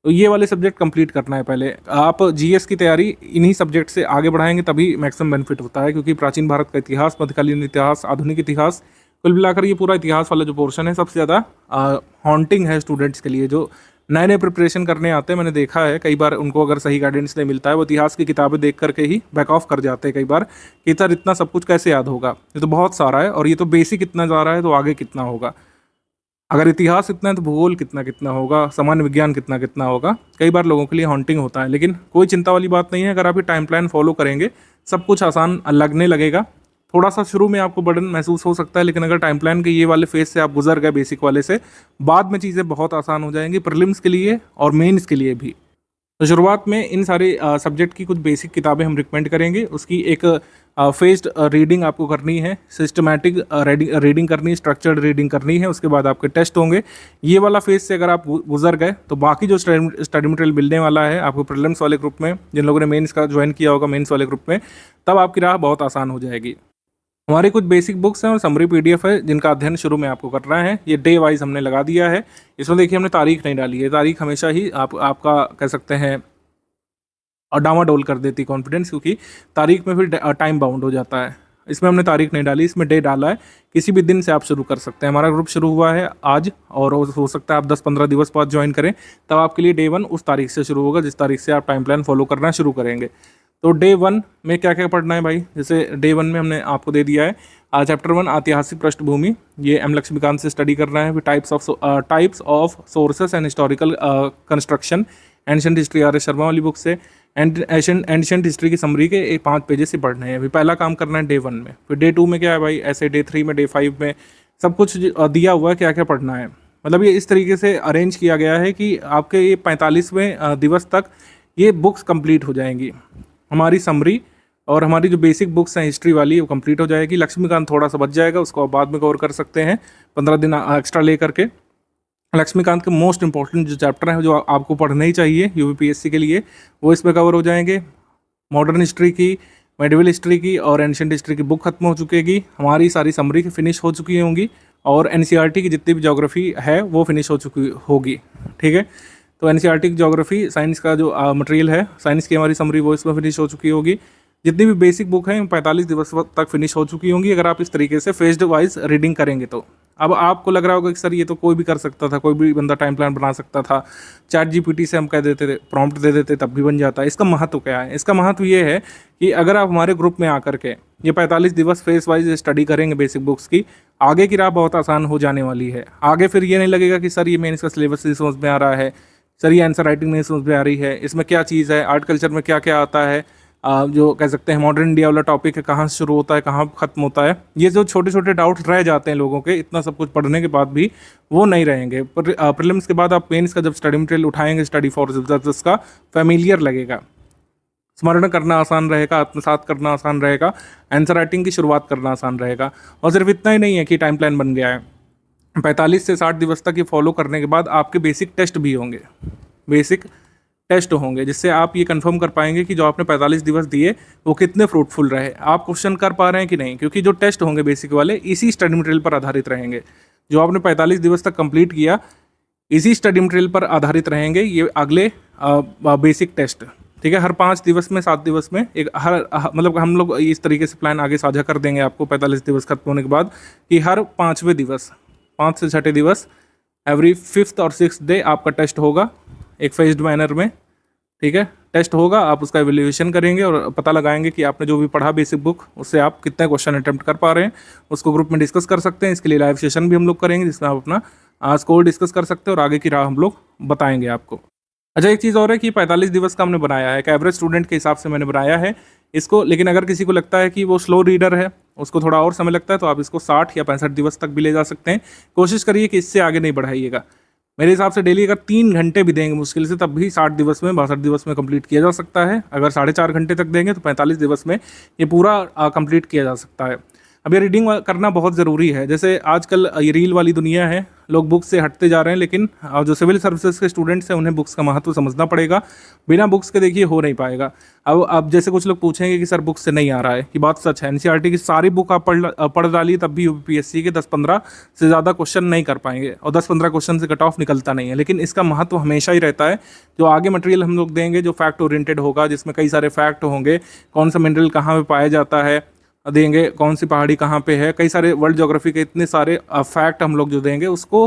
तो ये वाले सब्जेक्ट कंप्लीट करना है पहले। आप जीएस की तैयारी इन्हीं सब्जेक्ट से आगे बढ़ाएंगे तभी मैक्सिमम बेनिफिट होता है, क्योंकि प्राचीन भारत का इतिहास, मध्यकालीन इतिहास, आधुनिक इतिहास, कुल मिलाकर ये पूरा इतिहास वाला जो पोर्शन है सबसे ज़्यादा हॉन्टिंग है स्टूडेंट्स के लिए। जो नए नए प्रिपरेशन करने आते हैं, मैंने देखा है कई बार, उनको अगर सही गाइडेंस नहीं मिलता है, वो इतिहास की किताबें देख करके ही बैक ऑफ कर जाते हैं कई बार, कि सर इतना सब कुछ कैसे याद होगा, ये तो बहुत सारा है, और ये तो बेसिक इतना जा रहा है, तो आगे कितना होगा। अगर इतिहास इतना है तो भूगोल कितना कितना होगा, सामान्य विज्ञान कितना कितना होगा। कई बार लोगों के लिए हॉन्टिंग होता है, लेकिन कोई चिंता वाली बात नहीं है। अगर आप ये टाइम प्लान फॉलो करेंगे, सब कुछ आसान लगने लगेगा। थोड़ा सा शुरू में आपको बर्डन महसूस हो सकता है, लेकिन अगर टाइम प्लान के ये वाले फेज से आप गुजर गए बेसिक वाले से, बाद में चीज़ें बहुत आसान हो जाएंगी, प्रीलिम्स के लिए और मेंस के लिए भी। तो शुरुआत में इन सारे सब्जेक्ट की कुछ बेसिक किताबें हम रिकमेंड करेंगे। उसकी एक फेज्ड रीडिंग आपको करनी है, सिस्टमैटिक रीडिंग करनी है, स्ट्रक्चर्ड रीडिंग करनी है। उसके बाद आपके टेस्ट होंगे। ये वाला फेज से अगर आप गुजर गए, तो बाकी जो स्टडी मटेरियल मिलने वाला है आपको प्रीलिम्स वाले ग्रुप में, जिन लोगों ने मेंस का ज्वाइन किया होगा मेंस वाले ग्रुप में, तब आपकी राह बहुत आसान हो जाएगी। हमारी कुछ बेसिक बुक्स हैं और समरी पीडीएफ है, जिनका अध्ययन शुरू में आपको करना है। ये डे वाइज हमने लगा दिया है। इसमें देखिए हमने तारीख नहीं डाली है। तारीख हमेशा ही आपका कह सकते हैं और डामाडोल कर देती कॉन्फिडेंस, क्योंकि तारीख में फिर टाइम बाउंड हो जाता है। इसमें हमने तारीख नहीं डाली, इसमें डे डाला है। किसी भी दिन से आप शुरू कर सकते हैं। हमारा ग्रुप शुरू हुआ है आज, और हो सकता है आप 10-15 दिवस बाद ज्वाइन करें, तब आपके लिए डे 1 उस तारीख से शुरू होगा जिस तारीख से आप टाइम प्लान फॉलो करना शुरू करेंगे। तो डे 1 में क्या क्या पढ़ना है भाई, जैसे डे 1 में हमने आपको दे दिया है चैप्टर 1 ऐतिहासिक पृष्ठभूमि, ये एम लक्ष्मीकांत से स्टडी करना है। फिर types of sources and historical construction, ancient history R S Sharma वाली बुक से, एंशिएंट हिस्ट्री की समरी के 5 पेजेस से पढ़ने हैं। अभी पहला काम करना है डे 1 में। फिर डे 2 में क्या है भाई, ऐसे डे 3 में, डे 5 में सब कुछ दिया हुआ है क्या क्या पढ़ना है। मतलब ये इस तरीके से अरेंज किया गया है कि आपके ये 45वें दिवस तक ये बुक्स कंप्लीट हो जाएंगी। हमारी समरी और हमारी जो बेसिक बुक्स हैं हिस्ट्री वाली, वो कंप्लीट हो जाएगी। लक्ष्मीकांत थोड़ा सा बच जाएगा, उसको आप बाद में कवर कर सकते हैं 15 दिन एक्स्ट्रा ले करके। लक्ष्मीकांत के मोस्ट इंपॉर्टेंट जो चैप्टर हैं, जो आपको पढ़ने ही चाहिए यूपीएससी के लिए, वो इसमें कवर हो जाएंगे। मॉडर्न हिस्ट्री की, मेडिवल हिस्ट्री की और एंशिएंट हिस्ट्री की बुक खत्म हो चुकेगी। हमारी सारी समरी की फिनिश हो चुकी होंगी, और एनसीईआरटी की जितनी भी ज्योग्राफी है वो फिनिश हो चुकी होगी, ठीक है। तो एनसीईआरटी की ज्योग्राफी, साइंस का जो मटेरियल है, साइंस की हमारी समरी, वो इसमें फिनिश हो चुकी होगी। जितनी भी बेसिक बुक है 45 दिवस तक फिनिश हो चुकी होंगी, अगर आप इस तरीके से फेज्ड वाइज रीडिंग करेंगे तो। अब आपको लग रहा होगा कि सर ये तो कोई भी कर सकता था, कोई भी बंदा टाइम प्लान बना सकता था, चैट जीपीटी से हम कह देते थे, प्रॉम्प्ट दे देते तब भी बन जाता है। इसका महत्व क्या है? इसका महत्व ये है कि अगर आप हमारे ग्रुप में आकर के ये 45 दिवस फेस वाइज स्टडी करेंगे बेसिक बुक्स की, आगे की राह बहुत आसान हो जाने वाली है। आगे फिर ये नहीं लगेगा कि सर ये मेंस का सिलेबस नहीं समझ में आ रहा है, सर ये आंसर राइटिंग नहीं समझ में आ रही है, इसमें क्या चीज़ है, आर्ट कल्चर में क्या क्या आता है, जो कह सकते हैं मॉडर्न इंडिया वाला टॉपिक है, कहाँ से शुरू होता है, कहाँ ख़त्म होता है। ये जो छोटे छोटे डाउट्स रह जाते हैं लोगों के इतना सब कुछ पढ़ने के बाद भी, वो नहीं रहेंगे। पर प्रीलिम्स के बाद आप मेंस का जब स्टडी मटेरियल उठाएंगे, स्टडी फॉर रिजल्ट्स का फैमिलियर लगेगा, स्मरण करना आसान रहेगा, आत्मसात करना आसान रहेगा, आंसर राइटिंग की शुरुआत करना आसान रहेगा। और सिर्फ इतना ही नहीं है कि टाइम प्लान बन गया है, 45 से 60 दिवस तक ये फॉलो करने के बाद आपके बेसिक टेस्ट भी होंगे, बेसिक टेस्ट होंगे, जिससे आप ये कंफर्म कर पाएंगे कि जो आपने 45 दिवस दिए वो कितने फ्रूटफुल रहे, आप क्वेश्चन कर पा रहे हैं कि नहीं। क्योंकि जो टेस्ट होंगे बेसिक वाले इसी स्टडी मटेरियल पर आधारित रहेंगे। जो आपने 45 दिवस तक कंप्लीट किया इसी स्टडी मटेरियल पर आधारित रहेंगे ये अगले बेसिक टेस्ट। ठीक है, हर 5 दिवस में, 7 दिवस में एक मतलब हम लोग इस तरीके से प्लान आगे साझा कर देंगे आपको 45 दिवस खत्म होने के बाद, कि हर 5वें दिवस, 5 से 6 दिवस, एवरी 5th और 6th डे आपका टेस्ट होगा एक फेज्ड मैनर में। ठीक है, टेस्ट होगा, आप उसका एवेल्यूएशन करेंगे और पता लगाएंगे कि आपने जो भी पढ़ा बेसिक बुक उससे आप कितने क्वेश्चन अटेम्प्ट कर पा रहे हैं। उसको ग्रुप में डिस्कस कर सकते हैं। इसके लिए लाइव सेशन भी हम लोग करेंगे जिसमें आप अपना स्कोर डिस्कस कर सकते हैं और आगे की राह हम लोग बताएंगे आपको। अच्छा, एक चीज़ और है कि 45 दिवस का हमने बनाया है, एक एवरेज स्टूडेंट के हिसाब से मैंने बनाया है इसको। लेकिन अगर किसी को लगता है कि वो स्लो रीडर है, उसको थोड़ा और समय लगता है, तो आप इसको 60 या 65 दिवस तक भी ले जा सकते हैं। कोशिश करिए कि इससे आगे नहीं बढ़ाइएगा। मेरे हिसाब से डेली अगर 3 घंटे भी देंगे मुश्किल से, तब भी 60 दिवस में, 62 दिवस में कंप्लीट किया जा सकता है। अगर 4.5 घंटे तक देंगे तो 45 दिवस में ये पूरा कंप्लीट किया जा सकता है। अब ये रीडिंग करना बहुत ज़रूरी है। जैसे आजकल ये रील वाली दुनिया है, लोग बुक्स से हटते जा रहे हैं, लेकिन जो सिविल सर्विसेज के स्टूडेंट्स हैं उन्हें बुक्स का महत्व समझना पड़ेगा। बिना बुक्स के देखिए हो नहीं पाएगा। अब जैसे कुछ लोग पूछेंगे कि सर बुक्स से नहीं आ रहा है, कि बात सच है। एनसीईआरटी की सारी बुक आप पढ़ डालिए तब भी यूपीएससी के 10-15 से ज़्यादा क्वेश्चन नहीं कर पाएंगे, और 10-15 क्वेश्चन से कट ऑफ निकलता नहीं है। लेकिन इसका महत्व हमेशा ही रहता है। जो आगे मटेरियल हम लोग देंगे जो फैक्ट ओरिएंटेड होगा, जिसमें कई सारे फैक्ट होंगे, कौन सा मिनरल कहाँ पे पाया जाता है देंगे, कौन सी पहाड़ी कहाँ पे है, कई सारे वर्ल्ड ज्योग्राफी के इतने सारे फैक्ट हम लोग जो देंगे उसको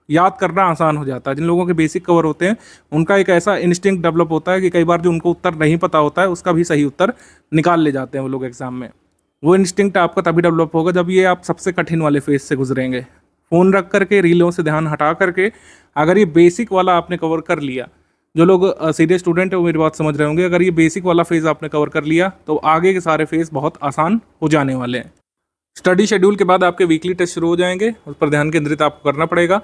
याद करना आसान हो जाता है। जिन लोगों के बेसिक कवर होते हैं उनका एक ऐसा इंस्टिंक्ट डेवलप होता है कि कई बार जो उनको उत्तर नहीं पता होता है उसका भी सही उत्तर निकाल ले जाते हैं वो लोग एग्जाम में। वो इंस्टिंक्ट आपका तभी डेवलप होगा जब ये आप सबसे कठिन वाले फेज से गुजरेंगे। फ़ोन रख करके, रीलों से ध्यान हटा करके अगर ये बेसिक वाला आपने कवर कर लिया, जो लोग सीरियस स्टूडेंट है वो मेरी बात समझ रहे होंगे, अगर ये बेसिक वाला फेज़ आपने कवर कर लिया तो आगे के सारे फेज़ बहुत आसान हो जाने वाले हैं। स्टडी शेड्यूल के बाद आपके वीकली टेस्ट शुरू हो जाएंगे, उस पर ध्यान केंद्रित आपको करना पड़ेगा।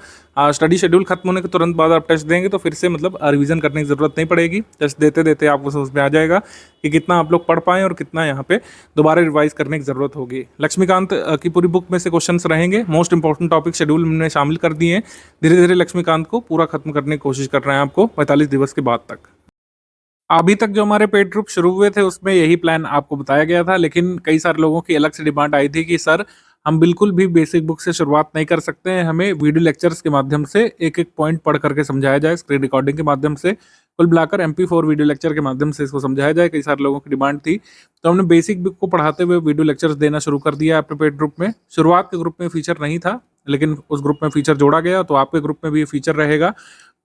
स्टडी शेड्यूल खत्म होने के तुरंत बाद आप टेस्ट देंगे तो फिर से मतलब रिवीजन करने की ज़रूरत नहीं पड़ेगी। टेस्ट देते देते आपको समझ में आ जाएगा कि कितना आप लोग पढ़ पाएँ और कितना यहाँ पे दोबारा रिवाइज करने की ज़रूरत होगी। लक्ष्मीकांत की पूरी बुक में से क्वेश्चंस रहेंगे, मोस्ट इंपॉर्टेंट टॉपिक शेड्यूल में शामिल कर दिए हैं। धीरे धीरे लक्ष्मीकांत को पूरा खत्म करने की कोशिश कर रहे हैं आपको 45 दिवस के बाद तक। अभी तक जो हमारे पेड ग्रुप शुरू हुए थे उसमें यही प्लान आपको बताया गया था, लेकिन कई सारे लोगों की अलग से डिमांड आई थी कि सर हम बिल्कुल भी बेसिक बुक से शुरुआत नहीं कर सकते हैं, हमें वीडियो लेक्चर्स के माध्यम से एक एक पॉइंट पढ़ करके समझाया जाए, स्क्रीन रिकॉर्डिंग के माध्यम से, कुल मिलाकर MP4 वीडियो लेक्चर के माध्यम से इसको समझाया जाए। कई सारे लोगों की डिमांड थी, तो हमने बेसिक बुक को पढ़ाते हुए वीडियो लेक्चर्स देना शुरू कर दिया अपने पेड ग्रुप में। शुरुआत के ग्रुप में फीचर नहीं था, लेकिन उस ग्रुप में फीचर जोड़ा गया, तो आपके ग्रुप में भी ये फीचर रहेगा।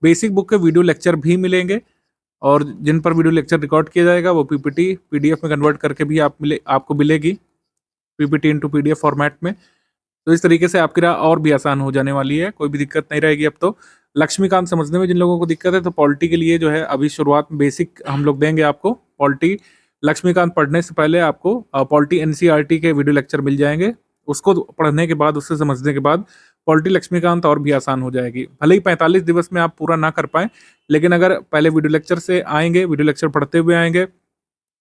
बेसिक बुक के वीडियो लेक्चर भी मिलेंगे और जिन पर वीडियो लेक्चर रिकॉर्ड किया जाएगा वो PPT PDF में कन्वर्ट करके भी आपको मिलेगी, PPT इंटू PDF फॉर्मेट में। तो इस तरीके से आपकी राह और भी आसान हो जाने वाली है, कोई भी दिक्कत नहीं रहेगी अब तो। लक्ष्मीकांत समझने में जिन लोगों को दिक्कत है तो पॉलिटी के लिए जो है अभी शुरुआत में बेसिक हम लोग देंगे आपको। पॉलिटी लक्ष्मीकांत पढ़ने से पहले आपको पॉलिटी NCERT के वीडियो लेक्चर मिल जाएंगे, उसको पढ़ने के बाद, उससे समझने के बाद पॉलिटी लक्ष्मीकांत और भी आसान हो जाएगी। भले ही 45 दिवस में आप पूरा ना कर पाएँ, लेकिन अगर पहले वीडियो लेक्चर से आएंगे, वीडियो लेक्चर पढ़ते हुए आएंगे,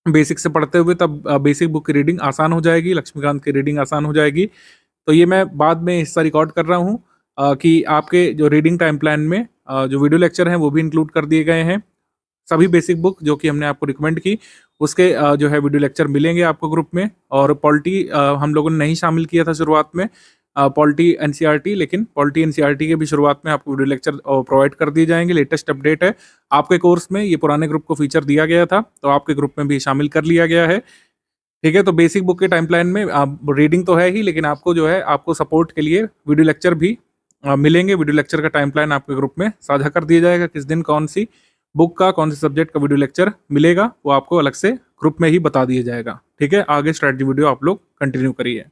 बेसिक से पढ़ते हुए, तब बेसिक बुक की रीडिंग आसान हो जाएगी, लक्ष्मीकांत की रीडिंग आसान हो जाएगी। तो ये मैं बाद में हिस्सा रिकॉर्ड कर रहा हूँ कि आपके जो रीडिंग टाइम प्लान में जो वीडियो लेक्चर हैं वो भी इंक्लूड कर दिए गए हैं। सभी बेसिक बुक जो कि हमने आपको रिकमेंड की उसके जो है वीडियो लेक्चर मिलेंगे आपको ग्रुप में। और पॉलिटी हम लोगों ने नहीं शामिल किया था शुरुआत में, पॉलिटी NCERT, लेकिन पॉलिटी NCERT के भी शुरुआत में आपको वीडियो लेक्चर प्रोवाइड कर दिए जाएंगे। लेटेस्ट अपडेट है आपके कोर्स में, ये पुराने ग्रुप को फीचर दिया गया था तो आपके ग्रुप में भी शामिल कर लिया गया है। ठीक है, तो बेसिक बुक के टाइमलाइन में रीडिंग तो है ही, लेकिन आपको जो है आपको सपोर्ट के लिए वीडियो लेक्चर भी मिलेंगे। वीडियो लेक्चर का टाइमलाइन आपके ग्रुप में साझा कर दिया जाएगा, किस दिन कौन सी बुक का कौन से सब्जेक्ट का वीडियो लेक्चर मिलेगा वो आपको अलग से ग्रुप में ही बता दिया जाएगा। ठीक है, आगे स्ट्रैटेजी वीडियो आप लोग कंटिन्यू करिए।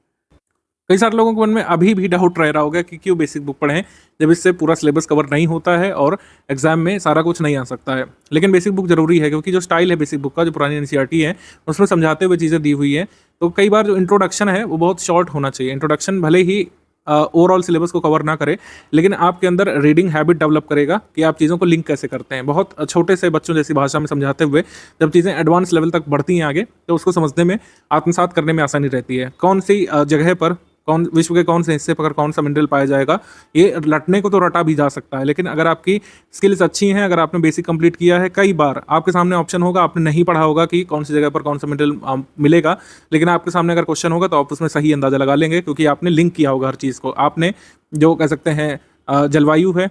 कई सारे लोगों के मन में अभी भी डाउट रह रहा होगा कि क्यों बेसिक बुक पढ़ें जब इससे पूरा सिलेबस कवर नहीं होता है और एग्जाम में सारा कुछ नहीं आ सकता है। लेकिन बेसिक बुक जरूरी है, क्योंकि जो स्टाइल है बेसिक बुक का, जो पुरानी एनसीईआरटी है उसमें समझाते हुए चीज़ें दी हुई है। तो कई बार जो इंट्रोडक्शन है वो बहुत शॉर्ट होना चाहिए। इंट्रोडक्शन भले ही ओवरऑल सिलेबस को कवर ना करे, लेकिन आपके अंदर रीडिंग हैबिट डेवलप करेगा कि आप चीज़ों को लिंक कैसे करते हैं। बहुत छोटे से बच्चों जैसी भाषा में समझाते हुए जब चीज़ें एडवांस लेवल तक बढ़ती हैं आगे, तो उसको समझने में, आत्मसात करने में आसानी रहती है। कौन सी जगह पर कौन, विश्व के कौन से हिस्से पर कौन सा मिनरल पाया जाएगा, ये रटने को तो रटा भी जा सकता है, लेकिन अगर आपकी स्किल्स अच्छी हैं, अगर आपने बेसिक कंप्लीट किया है, कई बार आपके सामने ऑप्शन होगा, आपने नहीं पढ़ा होगा कि कौन सी जगह पर कौन सा मिनरल मिलेगा, लेकिन आपके सामने अगर क्वेश्चन होगा तो आप उसमें सही अंदाजा लगा लेंगे, क्योंकि आपने लिंक किया होगा हर चीज़ को। आपने जो कह सकते हैं जलवायु है,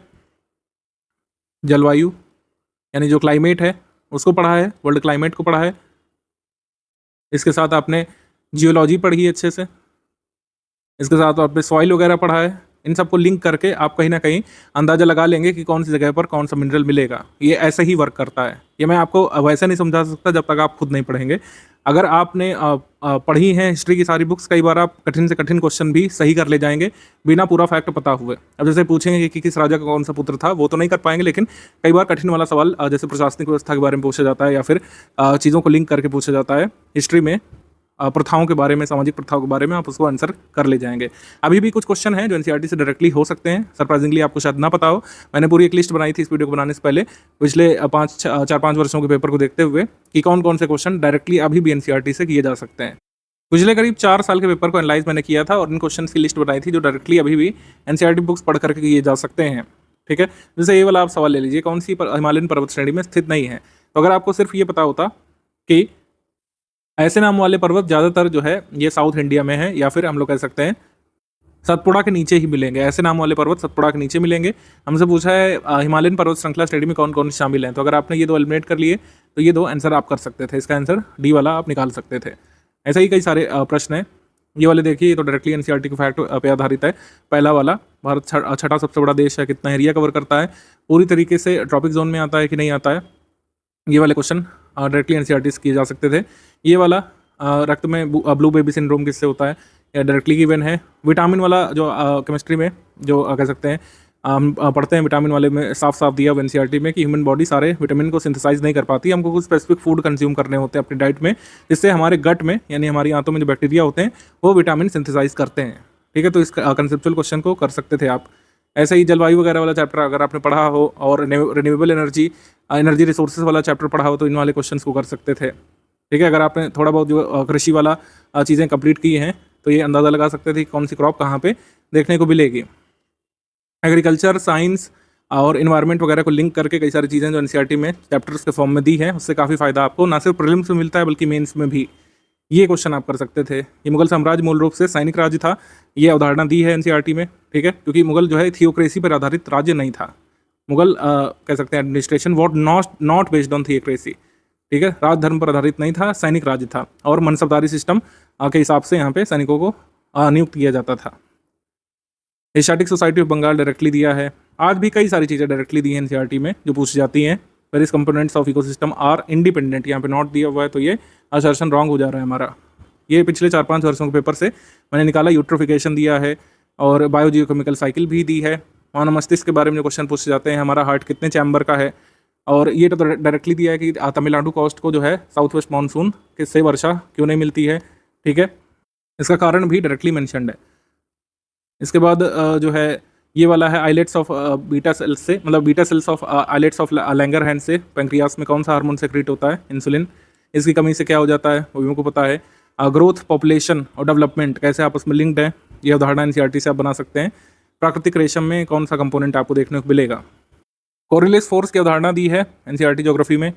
जलवायु यानी जो क्लाइमेट है उसको पढ़ा है, वर्ल्ड क्लाइमेट को पढ़ा है। इसके साथ आपने जियोलॉजी पढ़ी है अच्छे से, इसके साथ आपने सॉइल वगैरह पढ़ा है। इन सबको लिंक करके आप कहीं ना कहीं अंदाज़ा लगा लेंगे कि कौन सी जगह पर कौन सा मिनरल मिलेगा। ये ऐसे ही वर्क करता है। ये मैं आपको वैसे नहीं समझा सकता जब तक आप खुद नहीं पढ़ेंगे। अगर आपने पढ़ी हैं हिस्ट्री की सारी बुक्स, कई बार आप कठिन से कठिन क्वेश्चन भी सही कर ले जाएंगे बिना पूरा फैक्ट पता हुए। अब जैसे पूछेंगे कि किस राजा का कौन सा पुत्र था, वो तो नहीं कर पाएंगे, लेकिन कई बार कठिन वाला सवाल जैसे प्रशासनिक व्यवस्था के बारे में पूछा जाता है, या फिर चीज़ों को लिंक करके पूछा जाता है हिस्ट्री में, प्रथाओं के बारे में, सामाजिक प्रथाओं के बारे में, आप उसको आंसर कर ले जाएंगे। अभी भी कुछ क्वेश्चन हैं जो एनसीईआरटी से डायरेक्टली हो सकते हैं, सरप्राइजिंगली आपको शायद ना पता हो। मैंने पूरी एक लिस्ट बनाई थी इस वीडियो को बनाने से पहले, पिछले 4-5 वर्षों के पेपर को देखते हुए, कि कौन कौन से क्वेश्चन डायरेक्टली अभी भी एनसीईआरटी से किए जा सकते हैं। पिछले करीब 4 साल के पेपर को एनालाइज मैंने किया था और इन क्वेश्चन की लिस्ट बनाई थी जो डायरेक्टली अभी भी एनसीईआरटी बुक्स पढ़ करके किए जा सकते हैं। ठीक है, जैसे ये वाला आप सवाल ले लीजिए, कौन सी हिमालयन पर्वत श्रेणी में स्थित नहीं है। तो अगर आपको सिर्फ ये पता होता कि ऐसे नाम वाले पर्वत ज़्यादातर जो है ये साउथ इंडिया में है, या फिर हम लोग कह सकते हैं सतपुड़ा के नीचे ही मिलेंगे, ऐसे नाम वाले पर्वत सतपुड़ा के नीचे मिलेंगे। हमसे पूछा है हिमालयन पर्वत श्रृंखला श्रेणी में कौन कौन शामिल हैं। तो अगर आपने ये 2 एलिमिनेट कर लिए तो ये 2 आंसर आप कर सकते थे, इसका आंसर डी वाला आप निकाल सकते थे। ऐसे ही कई सारे प्रश्न हैं। ये वाले देखिए, ये तो डायरेक्टली एनसीईआरटी के फैक्ट पे आधारित है। पहला वाला, भारत छठा सबसे बड़ा देश है, कितना एरिया कवर करता है, पूरी तरीके से ट्रॉपिक जोन में आता है कि नहीं आता है। ये वाले क्वेश्चन डायरेक्टली एनसीईआरटी से किए जा सकते थे। ये वाला रक्त में ब्लू बेबी सिंड्रोम किससे होता है, या डायरेक्टली गिवन है। विटामिन वाला जो केमिस्ट्री में जो कह सकते हैं हम पढ़ते हैं, विटामिन वाले में साफ साफ दिया हुआ एनसीईआरटी में कि ह्यूमन बॉडी सारे विटामिन को सिंथेसाइज नहीं कर पाती, हमको कुछ स्पेसिफिक फूड कंज्यूम करने होते हैं अपनी डाइट में, जिससे हमारे गट में यानी हमारी आंतों में जो बैक्टीरिया होते हैं वो विटामिन सिंथेसाइज करते हैं। ठीक है, तो इस कंसेप्चुअल क्वेश्चन को कर सकते थे आप। ऐसे ही जलवायु वगैरह वाला चैप्टर अगर आपने पढ़ा हो, और रिन्यूएबल एनर्जी रिसोर्सेज वाला चैप्टर पढ़ा हो, तो इन वाले क्वेश्चन को कर सकते थे। ठीक है, अगर आपने थोड़ा बहुत जो कृषि वाला चीज़ें कंप्लीट की हैं तो ये अंदाज़ा लगा सकते थे कि कौन सी क्रॉप कहाँ पे देखने को मिलेगी। एग्रीकल्चर, साइंस और इन्वायरमेंट वगैरह को लिंक करके कई सारी चीज़ें जो एनसीईआरटी में चैप्टर्स के फॉर्म में दी है, उससे काफ़ी फ़ायदा आपको ना सिर्फ प्रीलिम्स में मिलता है बल्कि मेंस में भी। ये क्वेश्चन आप कर सकते थे। ये मुगल साम्राज्य मूल रूप से सैनिक राज्य था, ये अवधारणा दी है एनसीईआरटी में। ठीक है, क्योंकि मुगल जो है थियोक्रेसी पर आधारित राज्य नहीं था। मुगल कह सकते हैं administration what not based on theocracy. ठीक है, राज धर्म पर आधारित नहीं था, सैनिक राज्य था, और मनसबदारी सिस्टम के हिसाब से यहाँ पे सैनिकों को नियुक्त किया जाता था। Asiatic Society of Bengal directly दिया है। आज भी कई सारी चीज़ें डायरेक्टली दी हैं एनसीईआरटी में जो पूछी जाती हैं। Various components of ecosystem are independent, यहाँ पे नॉट दिया हुआ है तो ये असर्शन रॉन्ग हो जा रहा है हमारा। ये पिछले 4-5 वर्षों के पेपर से मैंने निकाला। यूट्रोफिकेशन दिया है और बायोजियोकेमिकल साइकिल भी दी है। मानव मस्तिष्क के बारे में जो क्वेश्चन पूछे जाते हैं, हमारा हार्ट कितने चैम्बर का है, और ये तो डायरेक्टली दिया है कि तमिलनाडु कोस्ट को जो है साउथ वेस्ट मानसून से वर्षा क्यों नहीं मिलती है। ठीक है, इसका कारण भी डायरेक्टली मेंशन्ड है। इसके बाद जो है ये वाला है आइलेट्स ऑफ बीटा सेल्स से, मतलब beta cells of islets of Langerhans से पैंक्रियास में कौन सा हार्मोन सेक्रेट होता है, इंसुलिन। इसकी कमी से क्या हो जाता है वो भी हमको पता है। ग्रोथ, पॉपुलेशन और डेवलपमेंट कैसे आपस में लिंक्ड है, ये उदाहरण एनसीईआरटी से आप बना सकते हैं। प्राकृतिक रेशम में कौन सा कंपोनेंट आपको देखने को मिलेगा। कोरिलेस फोर्स की अवधारणा दी है एनसीईआरटी ज्योग्राफी में।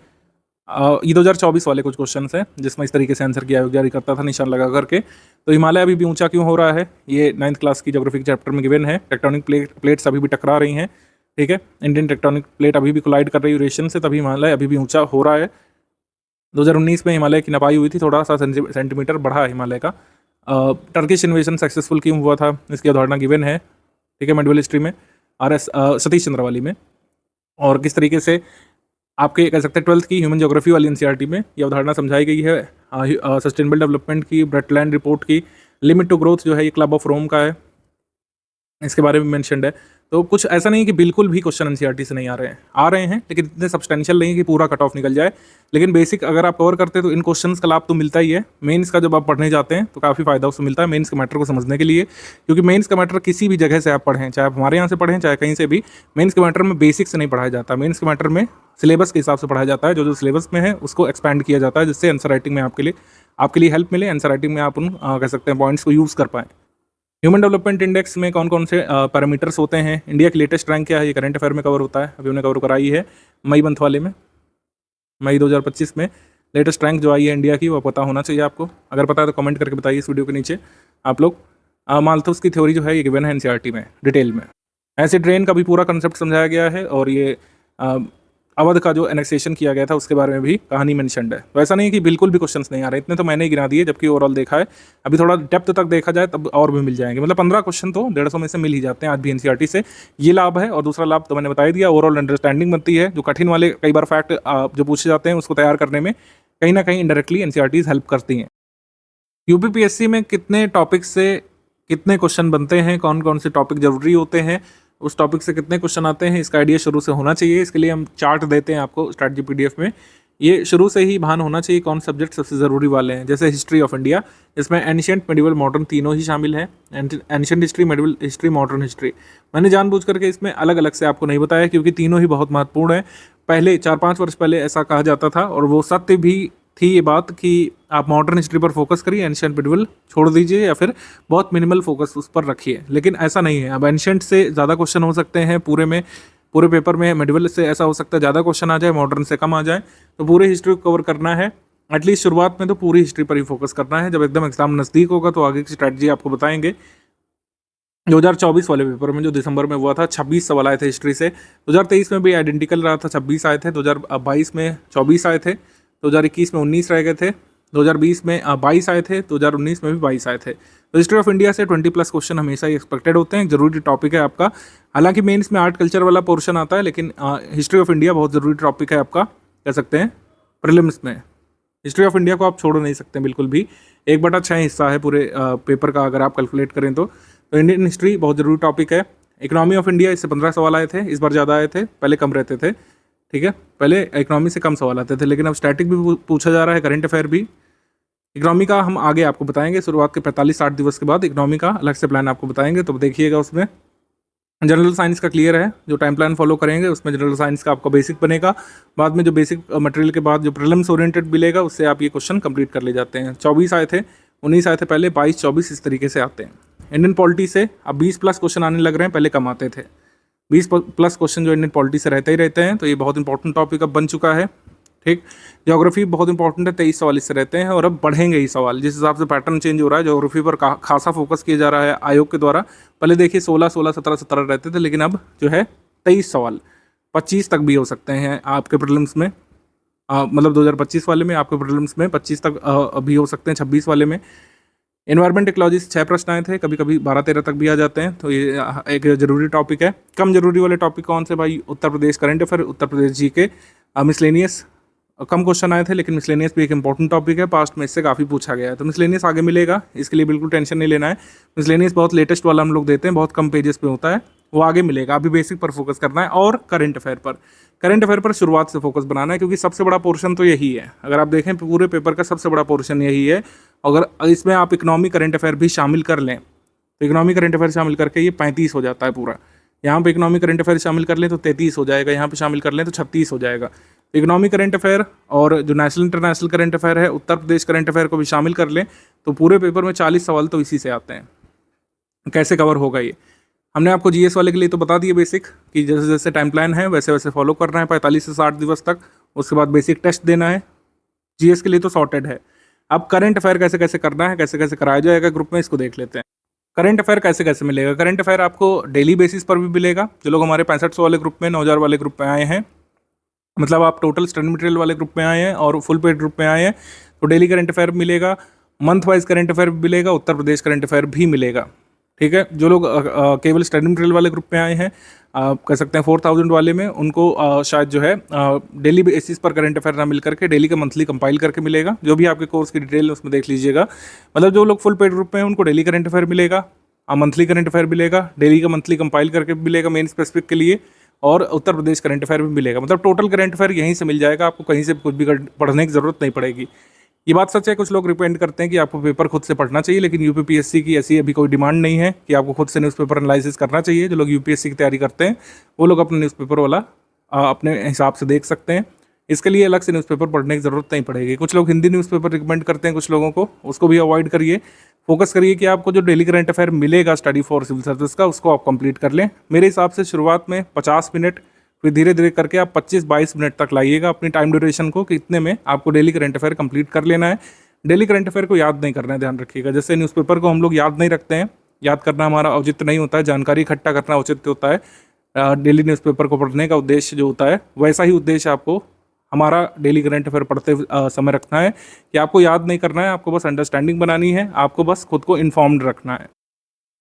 ये 2024 वाले कुछ क्वेश्चन हैं जिसमें इस तरीके से आंसर किया जारी करता था निशान लगा करके। तो हिमालय अभी भी ऊंचा क्यों हो रहा है, ये 9th क्लास की ज्योग्राफी के चैप्टर में गिवन है। टेक्टोनिक प्लेट्स अभी भी टकरा रही हैं। ठीक है, इंडियन टेक्टोनिक प्लेट अभी भी कोलाइड कर रही है यूरेशियन से, तभी हिमालय अभी भी ऊंचा हो रहा है। 2019 में हिमालय की नपाई हुई थी, थोड़ा सा सेंटीमीटर बढ़ा हिमालय का। टर्किश इन्वेजन सक्सेसफुल क्यों हुआ था, इसकी अवधारणा गिवन है, ठीक है, मेडिवल हिस्ट्री में, सतीश चंद्रावली में। और किस तरीके से आपके कह सकते हैं 12th की ह्यूमन ज्योग्राफी वाली एनसीईआरटी में ये अवधारणा समझाई गई है सस्टेनेबल डेवलपमेंट की, ब्रेटलैंड रिपोर्ट की। लिमिट टू ग्रोथ जो है ये क्लब ऑफ रोम का है, इसके बारे में मेंशन्ड है। तो कुछ ऐसा नहीं कि बिल्कुल भी क्वेश्चन एनसीईआरटी से नहीं आ रहे हैं, लेकिन इतने सब्सटेंशियल नहीं कि पूरा कट ऑफ निकल जाए। लेकिन बेसिक अगर आप कवर करते हैं तो इन क्वेश्चंस का लाभ तो मिलता ही है। मेंस का जब आप पढ़ने जाते हैं तो काफ़ी फायदा उससे मिलता है मेंस के मैटर को समझने के लिए, क्योंकि मेंस का मैटर किसी भी जगह से आप पढ़ें, चाहे आप हमारे यहाँ से पढ़ें चाहे कहीं से भी, मेंस के मैटर में बेसिक से नहीं पढ़ाया जाता। मेंस के मैटर में सिलेबस के हिसाब से पढ़ाया जाता है, जो सिलेबस में है उसको एक्सपैंड किया जाता है, जिससे आंसर राइटिंग में आपके लिए हेल्प मिले, आंसर राइटिंग में आप उन कह सकते हैं पॉइंट्स को यूज़ कर पाएँ। ह्यूमन डेवलपमेंट इंडेक्स में कौन कौन से पैरामीटर्स होते हैं, इंडिया की लेटेस्ट रैंक क्या है, ये करंट अफेयर में कवर होता है। अभी उन्हें कवर कराई है मई मंथ वाले में, मई 2025 में लेटेस्ट रैंक जो आई है इंडिया की, वो पता होना चाहिए आपको। अगर पता है तो कमेंट करके बताइए इस वीडियो के नीचे आप लोग। माल्थस की थ्योरी जो है ये गिवन है एनसीईआरटी में डिटेल में। ऐसे ट्रेन का भी पूरा कंसेप्ट समझाया गया है, और ये अवध का जो एनेक्सेशन किया गया था उसके बारे में भी कहानी मेंशन्ड है। तो ऐसा नहीं है कि बिल्कुल भी क्वेश्चंस नहीं आ रहे, इतने तो मैंने ही गिना दिए, जबकि ओवरऑल देखा है। अभी थोड़ा डेप्थ तक देखा जाए तब और भी मिल जाएंगे, मतलब 15 क्वेश्चन तो 150 में से मिल ही जाते हैं आज भी एनसीईआरटी से। ये लाभ है, और दूसरा लाभ तो मैंने बता ही दिया, ओवरऑल अंडरस्टैंडिंग बनती है। जो कठिन वाले कई बार फैक्ट जो पूछे जाते हैं उसको तैयार करने में कहीं ना कहीं इनडायरेक्टली एनसीईआरटीज हेल्प करती हैं। यूपीपीएससी में कितने टॉपिक से कितने क्वेश्चन बनते हैं, कौन कौन से टॉपिक जरूरी होते हैं, उस टॉपिक से कितने क्वेश्चन आते हैं, इसका आइडिया शुरू से होना चाहिए। इसके लिए हम चार्ट देते हैं आपको स्ट्रैटेजी पीडीएफ में। ये शुरू से ही भान होना चाहिए कौन सब्जेक्ट सबसे ज़रूरी वाले हैं। जैसे हिस्ट्री ऑफ इंडिया, इसमें एंशिएंट, मेडिवल, मॉडर्न तीनों ही शामिल हैं। Ancient history, medieval history, modern history मैंने जानबूझ करके इसमें अलग अलग से आपको नहीं बताया, क्योंकि तीनों ही बहुत महत्वपूर्ण है। पहले 4-5 वर्ष पहले ऐसा कहा जाता था, और वो सत्य भी थी ये बात कि आप मॉडर्न हिस्ट्री पर फोकस करिए, एंशिएंट मेडिवल छोड़ दीजिए, या फिर बहुत मिनिमल फोकस उस पर रखिए। लेकिन ऐसा नहीं है, अब एंशिएंट से ज़्यादा क्वेश्चन हो सकते हैं पूरे पेपर में। मेडिवल से ऐसा हो सकता है ज़्यादा क्वेश्चन आ जाए, मॉडर्न से कम आ जाए। तो पूरे हिस्ट्री को कवर करना है, एटलीस्ट शुरुआत में तो पूरी हिस्ट्री पर ही फोकस करना है। जब एकदम एग्जाम नज़दीक होगा तो आगे की स्ट्रैटेजी आपको बताएंगे। 2024 वाले पेपर में जो दिसंबर में हुआ था, 26 सवाल आए थे हिस्ट्री से। 2023 में भी आइडेंटिकल रहा था, 26 आए थे। 2022 में 24 आए थे। 2021 में 19 रह गए थे। 2020 में 22 आए थे। 2019 में भी 22 आए थे। तो हिस्ट्री ऑफ इंडिया से 20+ क्वेश्चन हमेशा ही एक्सपेक्टेड होते हैं। जरूरी टॉपिक है आपका। हालांकि मेंस में आर्ट कल्चर वाला पोर्शन आता है, लेकिन हिस्ट्री ऑफ इंडिया बहुत ज़रूरी टॉपिक है आपका, कह सकते हैं प्रीलिम्स में। हिस्ट्री ऑफ इंडिया को आप छोड़ नहीं सकते बिल्कुल भी। 1/6 हिस्सा है पूरे पेपर का, अगर आप कैलकुलेट करें तो इंडियन हिस्ट्री बहुत ज़रूरी टॉपिक है। इकोनॉमी ऑफ इंडिया, इससे 15 सवाल आए थे, इस बार ज़्यादा आए थे, पहले कम रहते थे, ठीक है। पहले इकोनॉमी से कम सवाल आते थे, लेकिन अब स्टैटिक भी पूछा जा रहा है, करंट अफेयर भी। इकोनॉमी का हम आगे आपको बताएंगे, शुरुआत के 45-60 दिवस के बाद इकोनॉमी का अलग से प्लान आपको बताएंगे, तो देखिएगा उसमें। जनरल साइंस का क्लियर है, जो टाइम प्लान फॉलो करेंगे उसमें जनरल साइंस का आपका बेसिक बनेगा। बाद में जो बेसिक मटेरियल के बाद जो प्रीलिम्स ओरिएंटेड मिलेगा, उससे आप ये क्वेश्चन कंप्लीट कर ले जाते हैं। 24 आए थे, 19 आए थे पहले, 22-24 इस तरीके से आते हैं। इंडियन पॉलिटी से अब 20+ क्वेश्चन आने लग रहे हैं, पहले कम आते थे। 20+ क्वेश्चन जो इंडियन पॉलिटी से रहते ही रहते हैं, तो ये बहुत इंपॉर्टेंट टॉपिक अब बन चुका है, ठीक। ज्योग्राफी बहुत इंपॉर्टेंट है, 23 सवाल इससे रहते हैं, और अब बढ़ेंगे ही सवाल। जिस हिसाब से पैटर्न चेंज हो रहा है, ज्योग्राफी पर खासा फोकस किया जा रहा है आयोग के द्वारा। पहले देखिए 16, 17 रहते थे, लेकिन अब जो है 23 सवाल, 25 तक भी हो सकते हैं आपके प्रीलिम्स में। मतलब 2025 वाले में आपके प्रीलिम्स में 25 तक भी हो सकते हैं, 26 वाले में। एनवायरमेंट टेक्नोलॉजी से 6 प्रश्न आए थे, कभी कभी 12-13 तक भी आ जाते हैं, तो ये एक जरूरी टॉपिक है। कम जरूरी वाले टॉपिक कौन से भाई? Uttar Pradesh current affair, Uttar Pradesh GK, miscellaneous कम क्वेश्चन आए थे, लेकिन मिसलेनियस भी एक इंपॉर्टेंट टॉपिक है, पास्ट में इससे काफ़ी पूछा गया है, तो मिसलेनियस आगे मिलेगा, इसके लिए बिल्कुल टेंशन नहीं लेना है। मिसलेनियस बहुत लेटेस्ट वाला हम लोग देते हैं, बहुत कम पेजेस पे होता है, वो आगे मिलेगा। अभी बेसिक पर फोकस करना है, और करंट अफेयर पर शुरुआत से फोकस बनाना है, क्योंकि सबसे बड़ा पोर्शन तो यही है। अगर आप देखें पूरे पेपर का सबसे बड़ा पोर्शन यही है। अगर इसमें आप इकोनॉमी करंट अफेयर भी शामिल कर लें, तो इकोनॉमी करंट अफेयर शामिल करके ये 35 हो जाता है पूरा। यहाँ पे इकोनॉमी करंट अफेयर शामिल कर लें तो 33 हो जाएगा, यहाँ पे शामिल कर लें तो 36 हो जाएगा। इकोनॉमी करंट अफेयर और जो नेशनल इंटरनेशनल करंट अफेयर है, उत्तर प्रदेश करंट अफेयर को भी शामिल कर लें, तो पूरे पेपर में 40 सवाल तो इसी से आते हैं। कैसे कवर होगा ये हमने आपको जीएस वाले के लिए तो बता दिए बेसिक, कि जैसे जैसे टाइम प्लान है वैसे वैसे फॉलो करना है 45 से 60 दिवस तक। उसके बाद बेसिक टेस्ट देना है। जीएस के लिए तो सॉर्टेड है। अब करंट अफेयर कैसे कैसे करना है, कैसे कैसे कराया जाएगा ग्रुप में, इसको देख लेते हैं। करंट अफेयर कैसे कैसे मिलेगा? करंट अफेयर आपको डेली बेसिस पर भी मिलेगा। जो लोग हमारे 6500 वाले ग्रुप में, 9000 वाले ग्रुप में आए हैं, मतलब आप टोटल स्टडी मटेरियल वाले ग्रुप में आए हैं और फुल पेड ग्रुप में आए हैं तो डेली करंट अफेयर मिलेगा, मंथ वाइज करंट अफेयर भी मिलेगा, उत्तर प्रदेश करंट अफेयर भी मिलेगा। ठीक है, जो लोग केवल स्टडी मटेरियल वाले ग्रुप में आए हैं, कह सकते हैं 4000 वाले में, उनको शायद जो है डेली बेसिस पर करंट अफेयर ना मिल करके डेली का मंथली कंपाइल करके मिलेगा। जो भी आपके कोर्स की डिटेल है उसमें देख लीजिएगा। मतलब जो लोग फुल पेड ग्रुप में हैं उनको डेली करंट अफेयर मिलेगा, मंथली करंट अफेयर मिलेगा, डेली का मंथली कंपाइल करके मिलेगा मेन स्पेसिफिक के लिए, और उत्तर प्रदेश करंट अफेयर भी मिलेगा। मतलब टोटल करंट अफेयर यहीं से मिल जाएगा, आपको कहीं से कुछ भी पढ़ने की जरूरत नहीं पड़ेगी। ये बात सच है, कुछ लोग रिकमेंड करते हैं कि आपको पेपर खुद से पढ़ना चाहिए, लेकिन यूपीपीएससी की ऐसी अभी कोई डिमांड नहीं है कि आपको खुद से न्यूज़पेपर एनालिसिस करना चाहिए। जो लोग यूपीएससी की तैयारी करते हैं वो लोग अपने न्यूज़पेपर वाला अपने हिसाब से देख सकते हैं। इसके लिए अलग से न्यूज़पेपर पढ़ने की ज़रूरत नहीं पड़ेगी। कुछ लोग हिंदी न्यूज़पेपर रिकमेंड करते हैं कुछ लोगों को, उसको भी अवॉइड करिए। फोकस करिए कि आपको जो डेली करंट अफेयर मिलेगा स्टडी फॉर सिविल सर्विस का, उसको आप कंप्लीट कर लें। मेरे हिसाब से शुरुआत में 50 मिनट, फिर धीरे धीरे करके आप 25-22 मिनट तक लाइएगा अपनी टाइम ड्यूरेशन को, कि इतने में आपको डेली करंट अफेयर कंप्लीट कर लेना है। डेली करंट अफेयर को याद नहीं करना है, ध्यान रखिएगा। जैसे न्यूज़पेपर को हम लोग याद नहीं रखते हैं, याद करना हमारा औचित्य नहीं होता है, जानकारी इकट्ठा करना औचित्य होता है। डेली न्यूज़पेपर को पढ़ने का उद्देश्य जो होता है, वैसा ही उद्देश्य आपको हमारा डेली करंट अफेयर पढ़ते समय रखना है कि आपको याद नहीं करना है, आपको बस अंडरस्टैंडिंग बनानी है, आपको बस खुद को इन्फॉर्म्ड रखना है।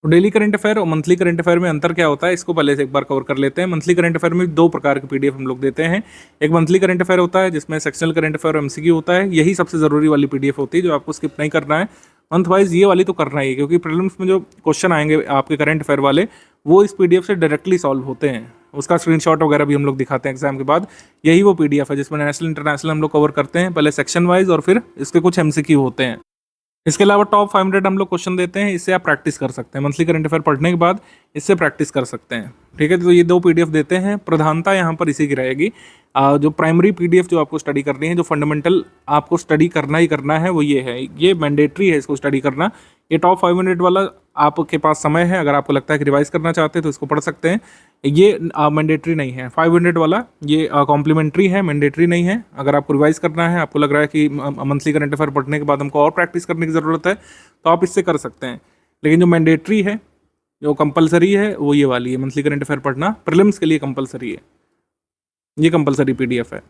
तो डेली करंट अफेयर और मंथली करंट अफेयर में अंतर क्या होता है, इसको पहले से एक बार कवर कर लेते हैं। मंथली करंट अफेयर में 2 प्रकार के पीडीएफ हम लोग देते हैं। एक मंथली करंट अफेयर होता है जिसमें सेक्शनल करंट अफेयर और एमसीक्यू होता है, यही सबसे ज़रूरी वाली पीडीएफ होती है जो आपको स्किप नहीं करना है। मंथ वाइज ये वाली तो करना ही है, क्योंकि प्रीलिम्स में जो क्वेश्चन आएंगे आपके करंट अफेयर वाले, वो इस पीडीएफ से डायरेक्टली सॉल्व होते हैं। उसका स्क्रीनशॉट वगैरह भी हम लोग दिखाते हैं एग्जाम के बाद। यही वो पीडीएफ है जिसमें नेशनल इंटरनेशनल हम लोग कवर करते हैं, पहले सेक्शन वाइज और फिर इसके कुछ एमसीक्यू होते हैं। इसके अलावा टॉप 500 हम लोग क्वेश्चन देते हैं, इससे आप प्रैक्टिस कर सकते हैं। मंथली करंट अफेयर पढ़ने के बाद इससे प्रैक्टिस कर सकते हैं। ठीक है, तो ये 2 पीडीएफ देते हैं। प्रधानता यहाँ पर इसी की रहेगी। जो प्राइमरी पीडीएफ जो आपको स्टडी करनी है, जो फंडामेंटल आपको स्टडी करना ही करना है, वो ये है, ये मैंडेटरी है इसको स्टडी करना। ये टॉप 500 वाला आपके पास समय है, अगर आपको लगता है कि रिवाइज करना चाहते हैं तो इसको पढ़ सकते हैं। ये मैंडेटरी नहीं है। 500 वाला ये कॉम्प्लीमेंट्री है, मैंडेटरी नहीं है। अगर आपको रिवाइज करना है, आपको लग रहा है कि मंथली करंट अफेयर पढ़ने के बाद हमको और प्रैक्टिस करने की ज़रूरत है, तो आप इससे कर सकते हैं। लेकिन जो मैंडेटरी है, जो कंपलसरी है, वो ये वाली है। मंथली करंट अफेयर पढ़ना प्रीलिम्स के लिए कंपलसरी है, ये कंपलसरी पीडीएफ है।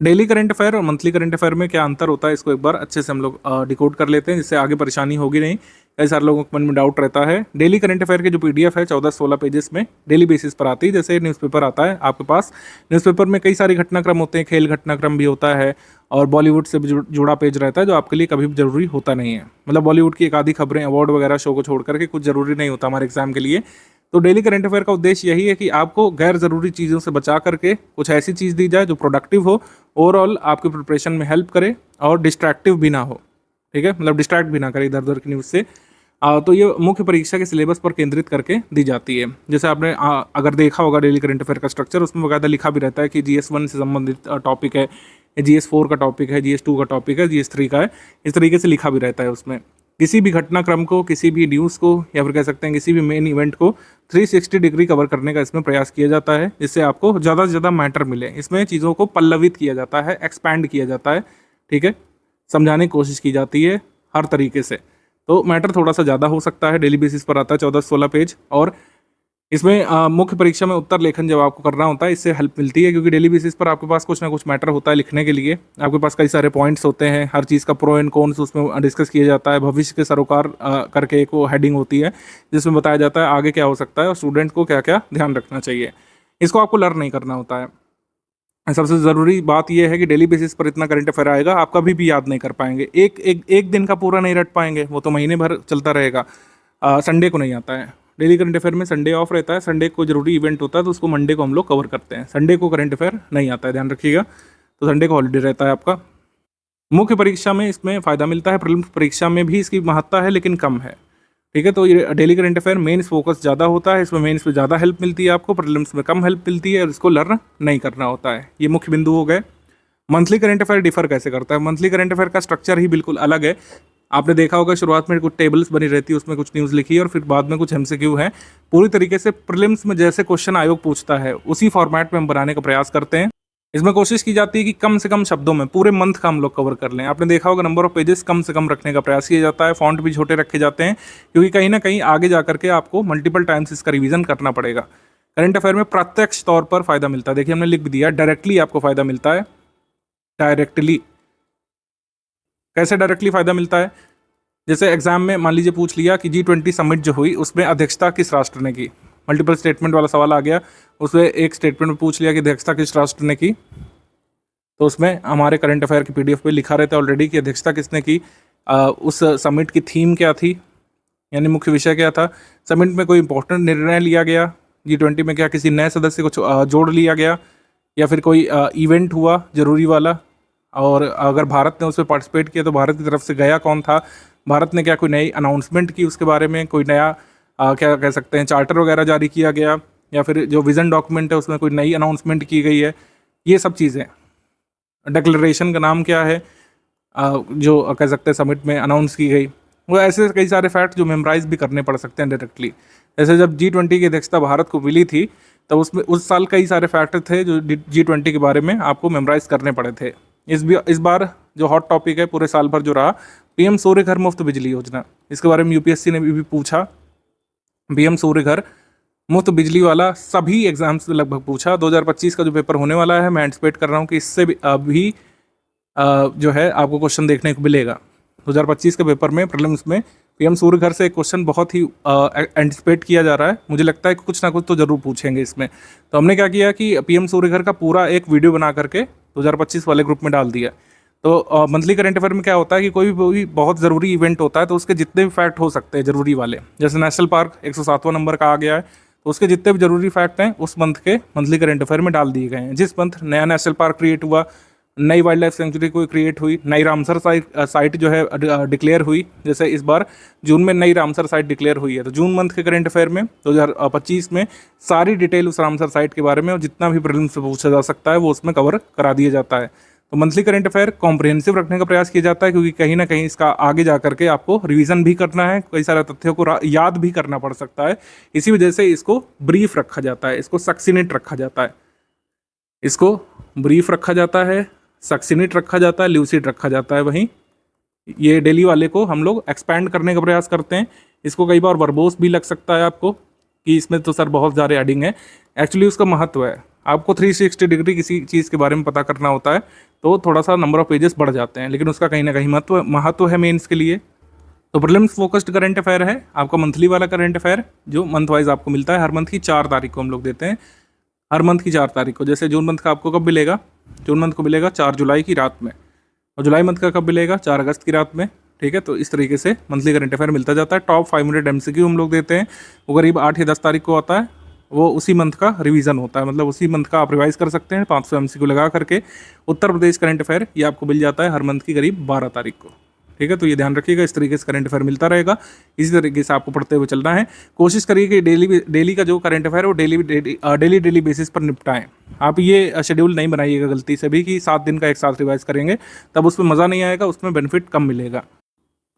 डेली करंट अफेयर और मंथली करंट अफेयर में क्या अंतर होता है, इसको एक बार अच्छे से हम लोग डिकोड कर लेते हैं, जिससे आगे परेशानी होगी नहीं। कई सारे लोगों के मन में डाउट रहता है। डेली करंट अफेयर की जो पीडीएफ है 14-16 पेजेस में डेली बेसिस पर आती है। जैसे न्यूज़पेपर आता है आपके पास, न्यूज़पेपर में कई सारे घटनाक्रम होते हैं, खेल घटनाक्रम भी होता है और बॉलीवुड से भी जुड़ा पेज रहता है, जो आपके लिए कभी भी जरूरी होता नहीं है। मतलब बॉलीवुड की एक आधी खबरें, अवार्ड वगैरह शो को छोड़ करके कुछ जरूरी नहीं होता हमारे एग्जाम के लिए। तो डेली करंट अफेयर का उद्देश्य यही है कि आपको गैर ज़रूरी चीज़ों से बचा करके कुछ ऐसी चीज़ दी जाए जो प्रोडक्टिव हो, ओवरऑल आपकी प्रिपरेशन में हेल्प करे और डिस्ट्रैक्टिव भी ना हो। ठीक है, मतलब डिस्ट्रैक्ट भी ना करे इधर उधर की न्यूज़ से। तो ये मुख्य परीक्षा के सिलेबस पर केंद्रित करके दी जाती है। जैसे आपने अगर देखा होगा डेली करंट अफेयर का स्ट्रक्चर, उसमें बकायदा लिखा भी रहता है कि GS1 से संबंधित टॉपिक है, GS4 का टॉपिक है, GS2 का टॉपिक है, GS3 का है। इस तरीके से लिखा भी रहता है उसमें। किसी भी घटनाक्रम को, किसी भी न्यूज़ को, या फिर कह सकते हैं किसी भी मेन इवेंट को 360 डिग्री कवर करने का इसमें प्रयास किया जाता है, जिससे आपको ज़्यादा से ज़्यादा मैटर मिले। इसमें चीज़ों को पल्लवित किया जाता है, एक्सपैंड किया जाता है। ठीक है, समझाने की कोशिश की जाती है हर तरीके से, तो मैटर थोड़ा सा ज़्यादा हो सकता है। डेली बेसिस पर आता है 14-16 पेज, और इसमें मुख्य परीक्षा में उत्तर लेखन जब आपको करना होता है, इससे हेल्प मिलती है, क्योंकि डेली बेसिस पर आपके पास कुछ ना कुछ मैटर होता है लिखने के लिए। आपके पास कई सारे पॉइंट्स होते हैं, हर चीज़ का प्रो एंड कॉन्स उसमें डिस्कस किया जाता है। भविष्य के सरोकार करके एक वो हेडिंग होती है, जिसमें बताया जाता है आगे क्या हो सकता है और स्टूडेंट को क्या क्या ध्यान रखना चाहिए। इसको आपको लर्न नहीं करना होता है। सबसे ज़रूरी बात यह है कि डेली बेसिस पर इतना करंट अफेयर आएगा, आप कभी भी याद नहीं कर पाएंगे। एक दिन का पूरा नहीं रट पाएंगे, वो तो महीने भर चलता रहेगा। संडे को नहीं आता है डेली करंट अफेयर में, संडे ऑफ रहता है। संडे को जरूरी इवेंट होता है, तो उसको मंडे को हम लोग कवर करते हैं। संडे को करंट अफेयर नहीं आता है, ध्यान रखिएगा। तो संडे को हॉलीडे रहता है आपका। मुख्य परीक्षा में इसमें फ़ायदा मिलता है, प्रीलिम्स परीक्षा में भी इसकी महत्ता है, लेकिन कम है। ठीक है, तो ये daily current affair mains focus ज़्यादा होता है, इसमें मेंस में ज़्यादा हेल्प मिलती है आपको, प्रीलिम्स में कम हेल्प मिलती है, और इसको लर्न नहीं करना होता है। ये मुख्य बिंदु हो गए। मंथली करंट अफेयर डिफर कैसे करता है? मंथली करंट अफेयर का स्ट्रक्चर ही बिल्कुल अलग है। आपने देखा होगा शुरुआत में कुछ टेबल्स बनी रहती है, उसमें कुछ न्यूज़ लिखी है और फिर बाद में कुछ MCQ है। पूरी तरीके से प्रीलिम्स में जैसे क्वेश्चन आयोग पूछता है उसी फॉर्मेट में हम बनाने का प्रयास करते हैं। इसमें कोशिश की जाती है कि कम से कम शब्दों में पूरे मंथ का हम लोग कवर कर लें। आपने देखा होगा नंबर ऑफ पेजेस कम से कम रखने का प्रयास किया जाता है, फॉन्ट भी छोटे रखे जाते हैं, क्योंकि कहीं ना कहीं आगे जा करके आपको मल्टीपल टाइम्स इसका रिवीजन करना पड़ेगा। करंट अफेयर में प्रत्यक्ष तौर पर फायदा मिलता है। देखिए हमने लिख भी दिया, डायरेक्टली आपको फायदा मिलता है। डायरेक्टली कैसे डायरेक्टली फायदा मिलता है? जैसे एग्जाम में मान लीजिए पूछ लिया कि G20 समिट जो हुई उसमें अध्यक्षता किस राष्ट्र ने की, मल्टीपल स्टेटमेंट वाला सवाल आ गया, उसमें एक स्टेटमेंट में पूछ लिया कि अध्यक्षता किस राष्ट्र ने की, तो उसमें हमारे करंट अफेयर की PDF पे लिखा रहता है ऑलरेडी कि अध्यक्षता किसने की, उस समिट की थीम क्या थी, यानी मुख्य विषय क्या था, समिट में कोई इंपॉर्टेंट निर्णय लिया गया, G20 में क्या किसी नए सदस्य को जोड़ लिया गया, या फिर कोई इवेंट हुआ जरूरी वाला, और अगर भारत ने उसमें पार्टिसिपेट किया तो भारत की तरफ से गया कौन था, भारत ने क्या कोई नई अनाउंसमेंट की उसके बारे में, कोई नया क्या कह सकते हैं चार्टर वगैरह जारी किया गया, या फिर जो विजन डॉक्यूमेंट है उसमें कोई नई अनाउंसमेंट की गई है, ये सब चीज़ें। डिक्लेरेशन का नाम क्या है जो कह सकते हैं समिट में अनाउंस की गई, वो ऐसे कई सारे फैक्ट जो मेमोराइज भी करने पड़ सकते हैं डायरेक्टली। जैसे जब G20 की अध्यक्षता भारत को मिली थी तब उसमें उस साल कई सारे फैक्ट थे जो G20 के बारे में आपको मेमोराइज करने पड़े थे। इस बार जो हॉट टॉपिक है पूरे साल भर जो रहा, PM सूर्य घर मुफ्त बिजली योजना, इसके बारे में UPSC ने भी पूछा। PM सूर्य घर मुफ्त बिजली वाला सभी एग्जाम्स में लगभग पूछा। 2025 का जो पेपर होने वाला है मैं एंटिसिपेट कर रहा हूँ कि इससे भी अभी जो है आपको क्वेश्चन देखने को मिलेगा। 2025 के पेपर में प्रीलिम्स में PM सूर्य घर से एक क्वेश्चन बहुत ही एंटिसिपेट किया जा रहा है। मुझे लगता है कि कुछ ना कुछ तो जरूर पूछेंगे इसमें। तो हमने क्या किया कि PM सूर्य घर का पूरा एक वीडियो बना करके 2025 वाले ग्रुप में डाल दिया। तो मंथली करंट अफेयर में क्या होता है कि कोई भी बहुत ज़रूरी इवेंट होता है तो उसके जितने भी फैक्ट हो सकते हैं ज़रूरी वाले, जैसे नेशनल पार्क 107वां नंबर का आ गया है, तो उसके जितने भी जरूरी फैक्ट हैं उस मंथ के मंथली करंट अफेयर में डाल दिए गए हैं। जिस मंथ नया नेशनल पार्क क्रिएट हुआ, नई वाइल्ड लाइफ सेंचुरी कोई क्रिएट हुई, नई रामसर साइट जो है डिक्लेयर हुई, जैसे इस बार जून में नई रामसर साइट डिक्लेयर हुई है, तो जून मंथ के करंट अफेयर में 2025 में सारी डिटेल उस रामसर साइट के बारे में और जितना भी प्रीलिम्स से पूछा जा सकता है वो उसमें कवर करा दिया जाता है। तो मंथली करंट अफेयर कॉम्प्रिहेंसिव रखने का प्रयास किया जाता है, क्योंकि कहीं ना कहीं इसका आगे जा करके आपको रिवीजन भी करना है, कई सारे तथ्यों को याद भी करना पड़ सकता है। इसी वजह से इसको ब्रीफ रखा जाता है, इसको सक्सिनेट रखा जाता है, इसको ब्रीफ रखा जाता है, सक्सिनेट रखा जाता है, ल्यूसिड रखा जाता है। वहीं ये डेली वाले को हम लोग एक्सपैंड करने का प्रयास करते हैं। इसको कई बार वर्बोस भी लग सकता है आपको कि इसमें तो सर बहुत ज़्यादा एडिंग है, एक्चुअली उसका महत्व है। आपको 360 डिग्री किसी चीज़ के बारे में पता करना होता है तो थोड़ा सा नंबर ऑफ पेजेस बढ़ जाते हैं, लेकिन उसका कहीं ना कहीं महत्व है मेंस के लिए। तो प्रीलिम्स फोकस्ड करंट अफेयर है आपका मंथली वाला करंट अफेयर, जो मंथ वाइज आपको मिलता है। हर मंथ की 4 तारीख को हम लोग देते हैं, हर मंथ की 4 तारीख को। जैसे जून मंथ का आपको कब मिलेगा? जून मंथ को मिलेगा 4 जुलाई की रात में, और जुलाई मंथ का कब मिलेगा? 4 अगस्त की रात में। ठीक है, तो इस तरीके से मंथली करंट अफेयर मिलता जाता है। टॉप 500 MCQ हम लोग देते हैं, वो करीब 8 या 10 तारीख को आता है। वो उसी मंथ का रिवीजन होता है, मतलब उसी मंथ का आप रिवाइज कर सकते हैं 500 MCQ लगा करके। उत्तर प्रदेश करंट अफेयर ये आपको मिल जाता है हर मंथ की करीब 12 तारीख को। ठीक है, तो ये ध्यान रखिएगा, इस तरीके से करंट अफेयर मिलता रहेगा। इसी तरीके से आपको पढ़ते हुए चलना है। कोशिश करिए कि डेली का जो करंट अफेयर है वो डेली बेसिस पर निपटाएं। आप ये शेड्यूल नहीं बनाइएगा गलती से भी कि 7 दिन का एक साथ रिवाइज करेंगे, तब उसमें मज़ा नहीं आएगा, उसमें बेनिफिट कम मिलेगा।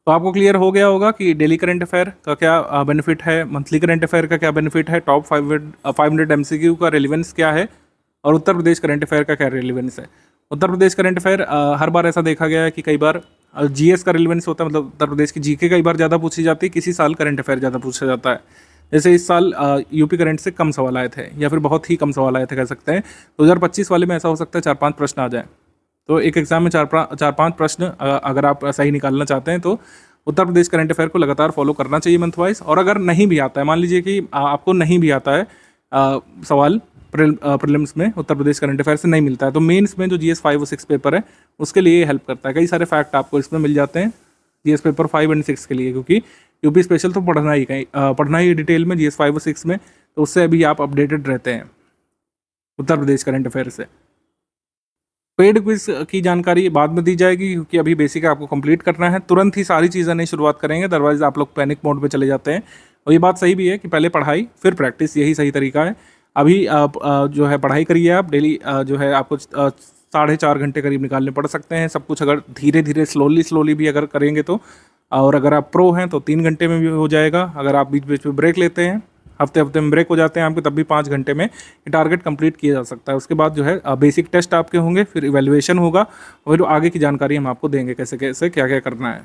तो आपको क्लियर हो गया होगा कि डेली करंट अफेयर का क्या बेनिफिट है, मंथली करंट अफेयर का क्या बेनिफिट है, टॉप 500 MCQ का रेलिवेंस क्या है, और उत्तर प्रदेश करंट अफेयर का क्या रेलिवेंस है। उत्तर प्रदेश करंट अफेयर हर बार ऐसा देखा गया है कि कई बार GS का रेलिवेंस होता है, मतलब उत्तर प्रदेश की GK कई बार ज़्यादा पूछी जाती है, किसी साल करंट अफेयर ज़्यादा पूछा जाता है। जैसे इस साल यूपी करंट से कम सवाल आए थे, या फिर बहुत ही कम सवाल आए थे कह सकते हैं। 2025 वाले में ऐसा हो सकता है 4-5 प्रश्न आ जाए। तो एक एग्जाम में 4-5 प्रश्न अगर आप सही निकालना चाहते हैं तो उत्तर प्रदेश करंट अफेयर को लगातार फॉलो करना चाहिए मंथ वाइज। और अगर नहीं भी आता है, मान लीजिए कि आपको नहीं भी आता है सवाल प्रीलिम्स में उत्तर प्रदेश करंट अफेयर से नहीं मिलता है, तो मेंस में जो GS 5 और 6 पेपर है उसके लिए हेल्प करता है। कई सारे फैक्ट आपको इसमें मिल जाते हैं GS पेपर 5 और 6 के लिए, क्योंकि यूपी स्पेशल तो पढ़ना ही डिटेल में GS 5 और 6 में, तो उससे अभी आप अपडेटेड रहते हैं उत्तर प्रदेश करंट अफेयर से। पेड क्विज की जानकारी बाद में दी जाएगी, क्योंकि अभी बेसिक आपको कंप्लीट करना है। तुरंत ही सारी चीज़ें नहीं शुरुआत करेंगे, अदरवाइज आप लोग पैनिक मोड पे चले जाते हैं। और ये बात सही भी है कि पहले पढ़ाई फिर प्रैक्टिस, यही सही तरीका है। अभी आप जो है पढ़ाई करिए, आप डेली जो है आपको 4.5 घंटे करीब निकालने पड़ सकते हैं। सब कुछ अगर धीरे धीरे स्लोली भी अगर करेंगे तो, और अगर आप प्रो हैं तो 3 घंटे में भी हो जाएगा। अगर आप बीच बीच में ब्रेक लेते हैं, हफ्ते में ब्रेक हो जाते हैं आपके, तब भी 5 घंटे में ये टारगेट कंप्लीट किया जा सकता है। उसके बाद जो है बेसिक टेस्ट आपके होंगे, फिर इवैल्यूएशन होगा, और फिर आगे की जानकारी हम आपको देंगे कैसे कैसे क्या क्या करना है।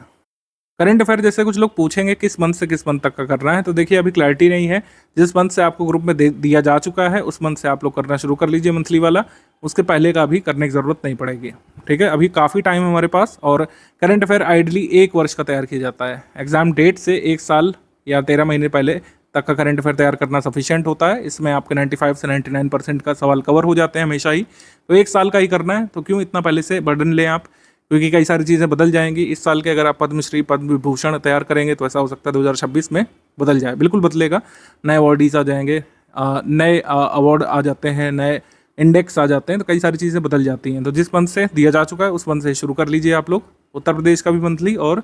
करंट अफेयर जैसे कुछ लोग पूछेंगे किस मंथ से किस मंथ तक का करना है, तो देखिए अभी क्लैरिटी नहीं है। जिस मंथ से आपको ग्रुप में दिया जा चुका है उस मंथ से आप लोग करना शुरू कर लीजिए मंथली वाला, उसके पहले का अभी करने की ज़रूरत नहीं पड़ेगी। ठीक है, अभी काफ़ी टाइम है हमारे पास। और करंट अफेयर आइडली 1 वर्ष का तैयार किया जाता है। एग्जाम डेट से 1 साल या 13 महीने पहले तक का करंट अफेयर तैयार करना सफिशिएंट होता है। इसमें आपके 95 से 99% का सवाल कवर हो जाते हैं हमेशा ही। तो 1 साल का ही करना है, तो क्यों इतना पहले से बर्डन लें आप, क्योंकि कई सारी चीज़ें बदल जाएंगी इस साल के। अगर आप पद्मश्री पद्म विभूषण तैयार करेंगे तो ऐसा हो सकता है 2026 में बदल जाए, बिल्कुल बदलेगा। नए अवॉर्डीज आ जाएंगे, नए अवार्ड आ जाते हैं, नए इंडेक्स आ जाते हैं, तो कई सारी चीज़ें बदल जाती हैं। तो जिस मंथ से दिया जा चुका है उस मंथ से शुरू कर लीजिए आप लोग। उत्तर प्रदेश का भी मंथली और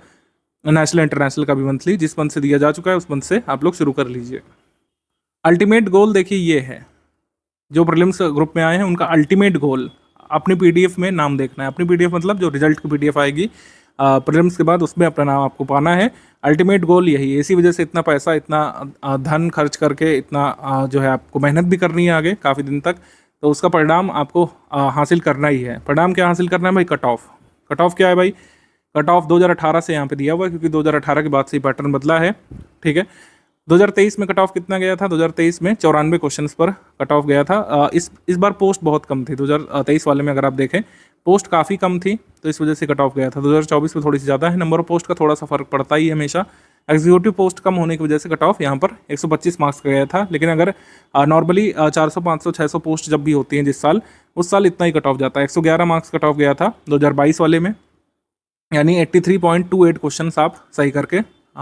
नेशनल इंटरनेशनल का भी मंथली जिस मंथ से दिया जा चुका है उस मंथ से आप लोग शुरू कर लीजिए। अल्टीमेट गोल देखिए ये है, जो प्रीलिम्स ग्रुप में आए हैं उनका अल्टीमेट गोल अपनी पीडीएफ में नाम देखना है। अपनी पीडीएफ मतलब जो रिजल्ट की पीडीएफ आएगी प्रीलिम्स के बाद, उसमें अपना नाम आपको पाना है। अल्टीमेट गोल यही है। इसी वजह से इतना पैसा, इतना धन खर्च करके, इतना जो है आपको मेहनत भी करनी है आगे काफ़ी दिन तक, तो उसका परिणाम आपको हासिल करना ही है। परिणाम क्या हासिल करना है भाई? Cut off. कट ऑफ क्या है भाई? कट ऑफ 2018 से यहाँ पे दिया हुआ है, क्योंकि 2018 के बाद से ही पैटर्न बदला है। ठीक है, 2023 में कट ऑफ कितना गया था? 2023 में 94 क्वेश्चंस पर कट ऑफ गया था। इस बार पोस्ट बहुत कम थी। 2023 वाले में अगर आप देखें पोस्ट काफ़ी कम थी, तो इस वजह से कट ऑफ गया था। 2024 में थोड़ी सी ज़्यादा है। नंबर ऑफ पोस्ट का थोड़ा सा फर्क पड़ता ही है हमेशा। एग्जीक्यूटिव पोस्ट कम होने की वजह से कट ऑफ यहाँ पर 125 मार्क्स का गया था। लेकिन अगर नॉर्मली 400, 500, 600 पोस्ट जब भी होती हैं जिस साल, उस साल इतना ही कट ऑफ जाता है। 111 मार्क्स कट ऑफ गया था 2022 वाले में, यानी 83.28 क्वेश्चन आप सही करके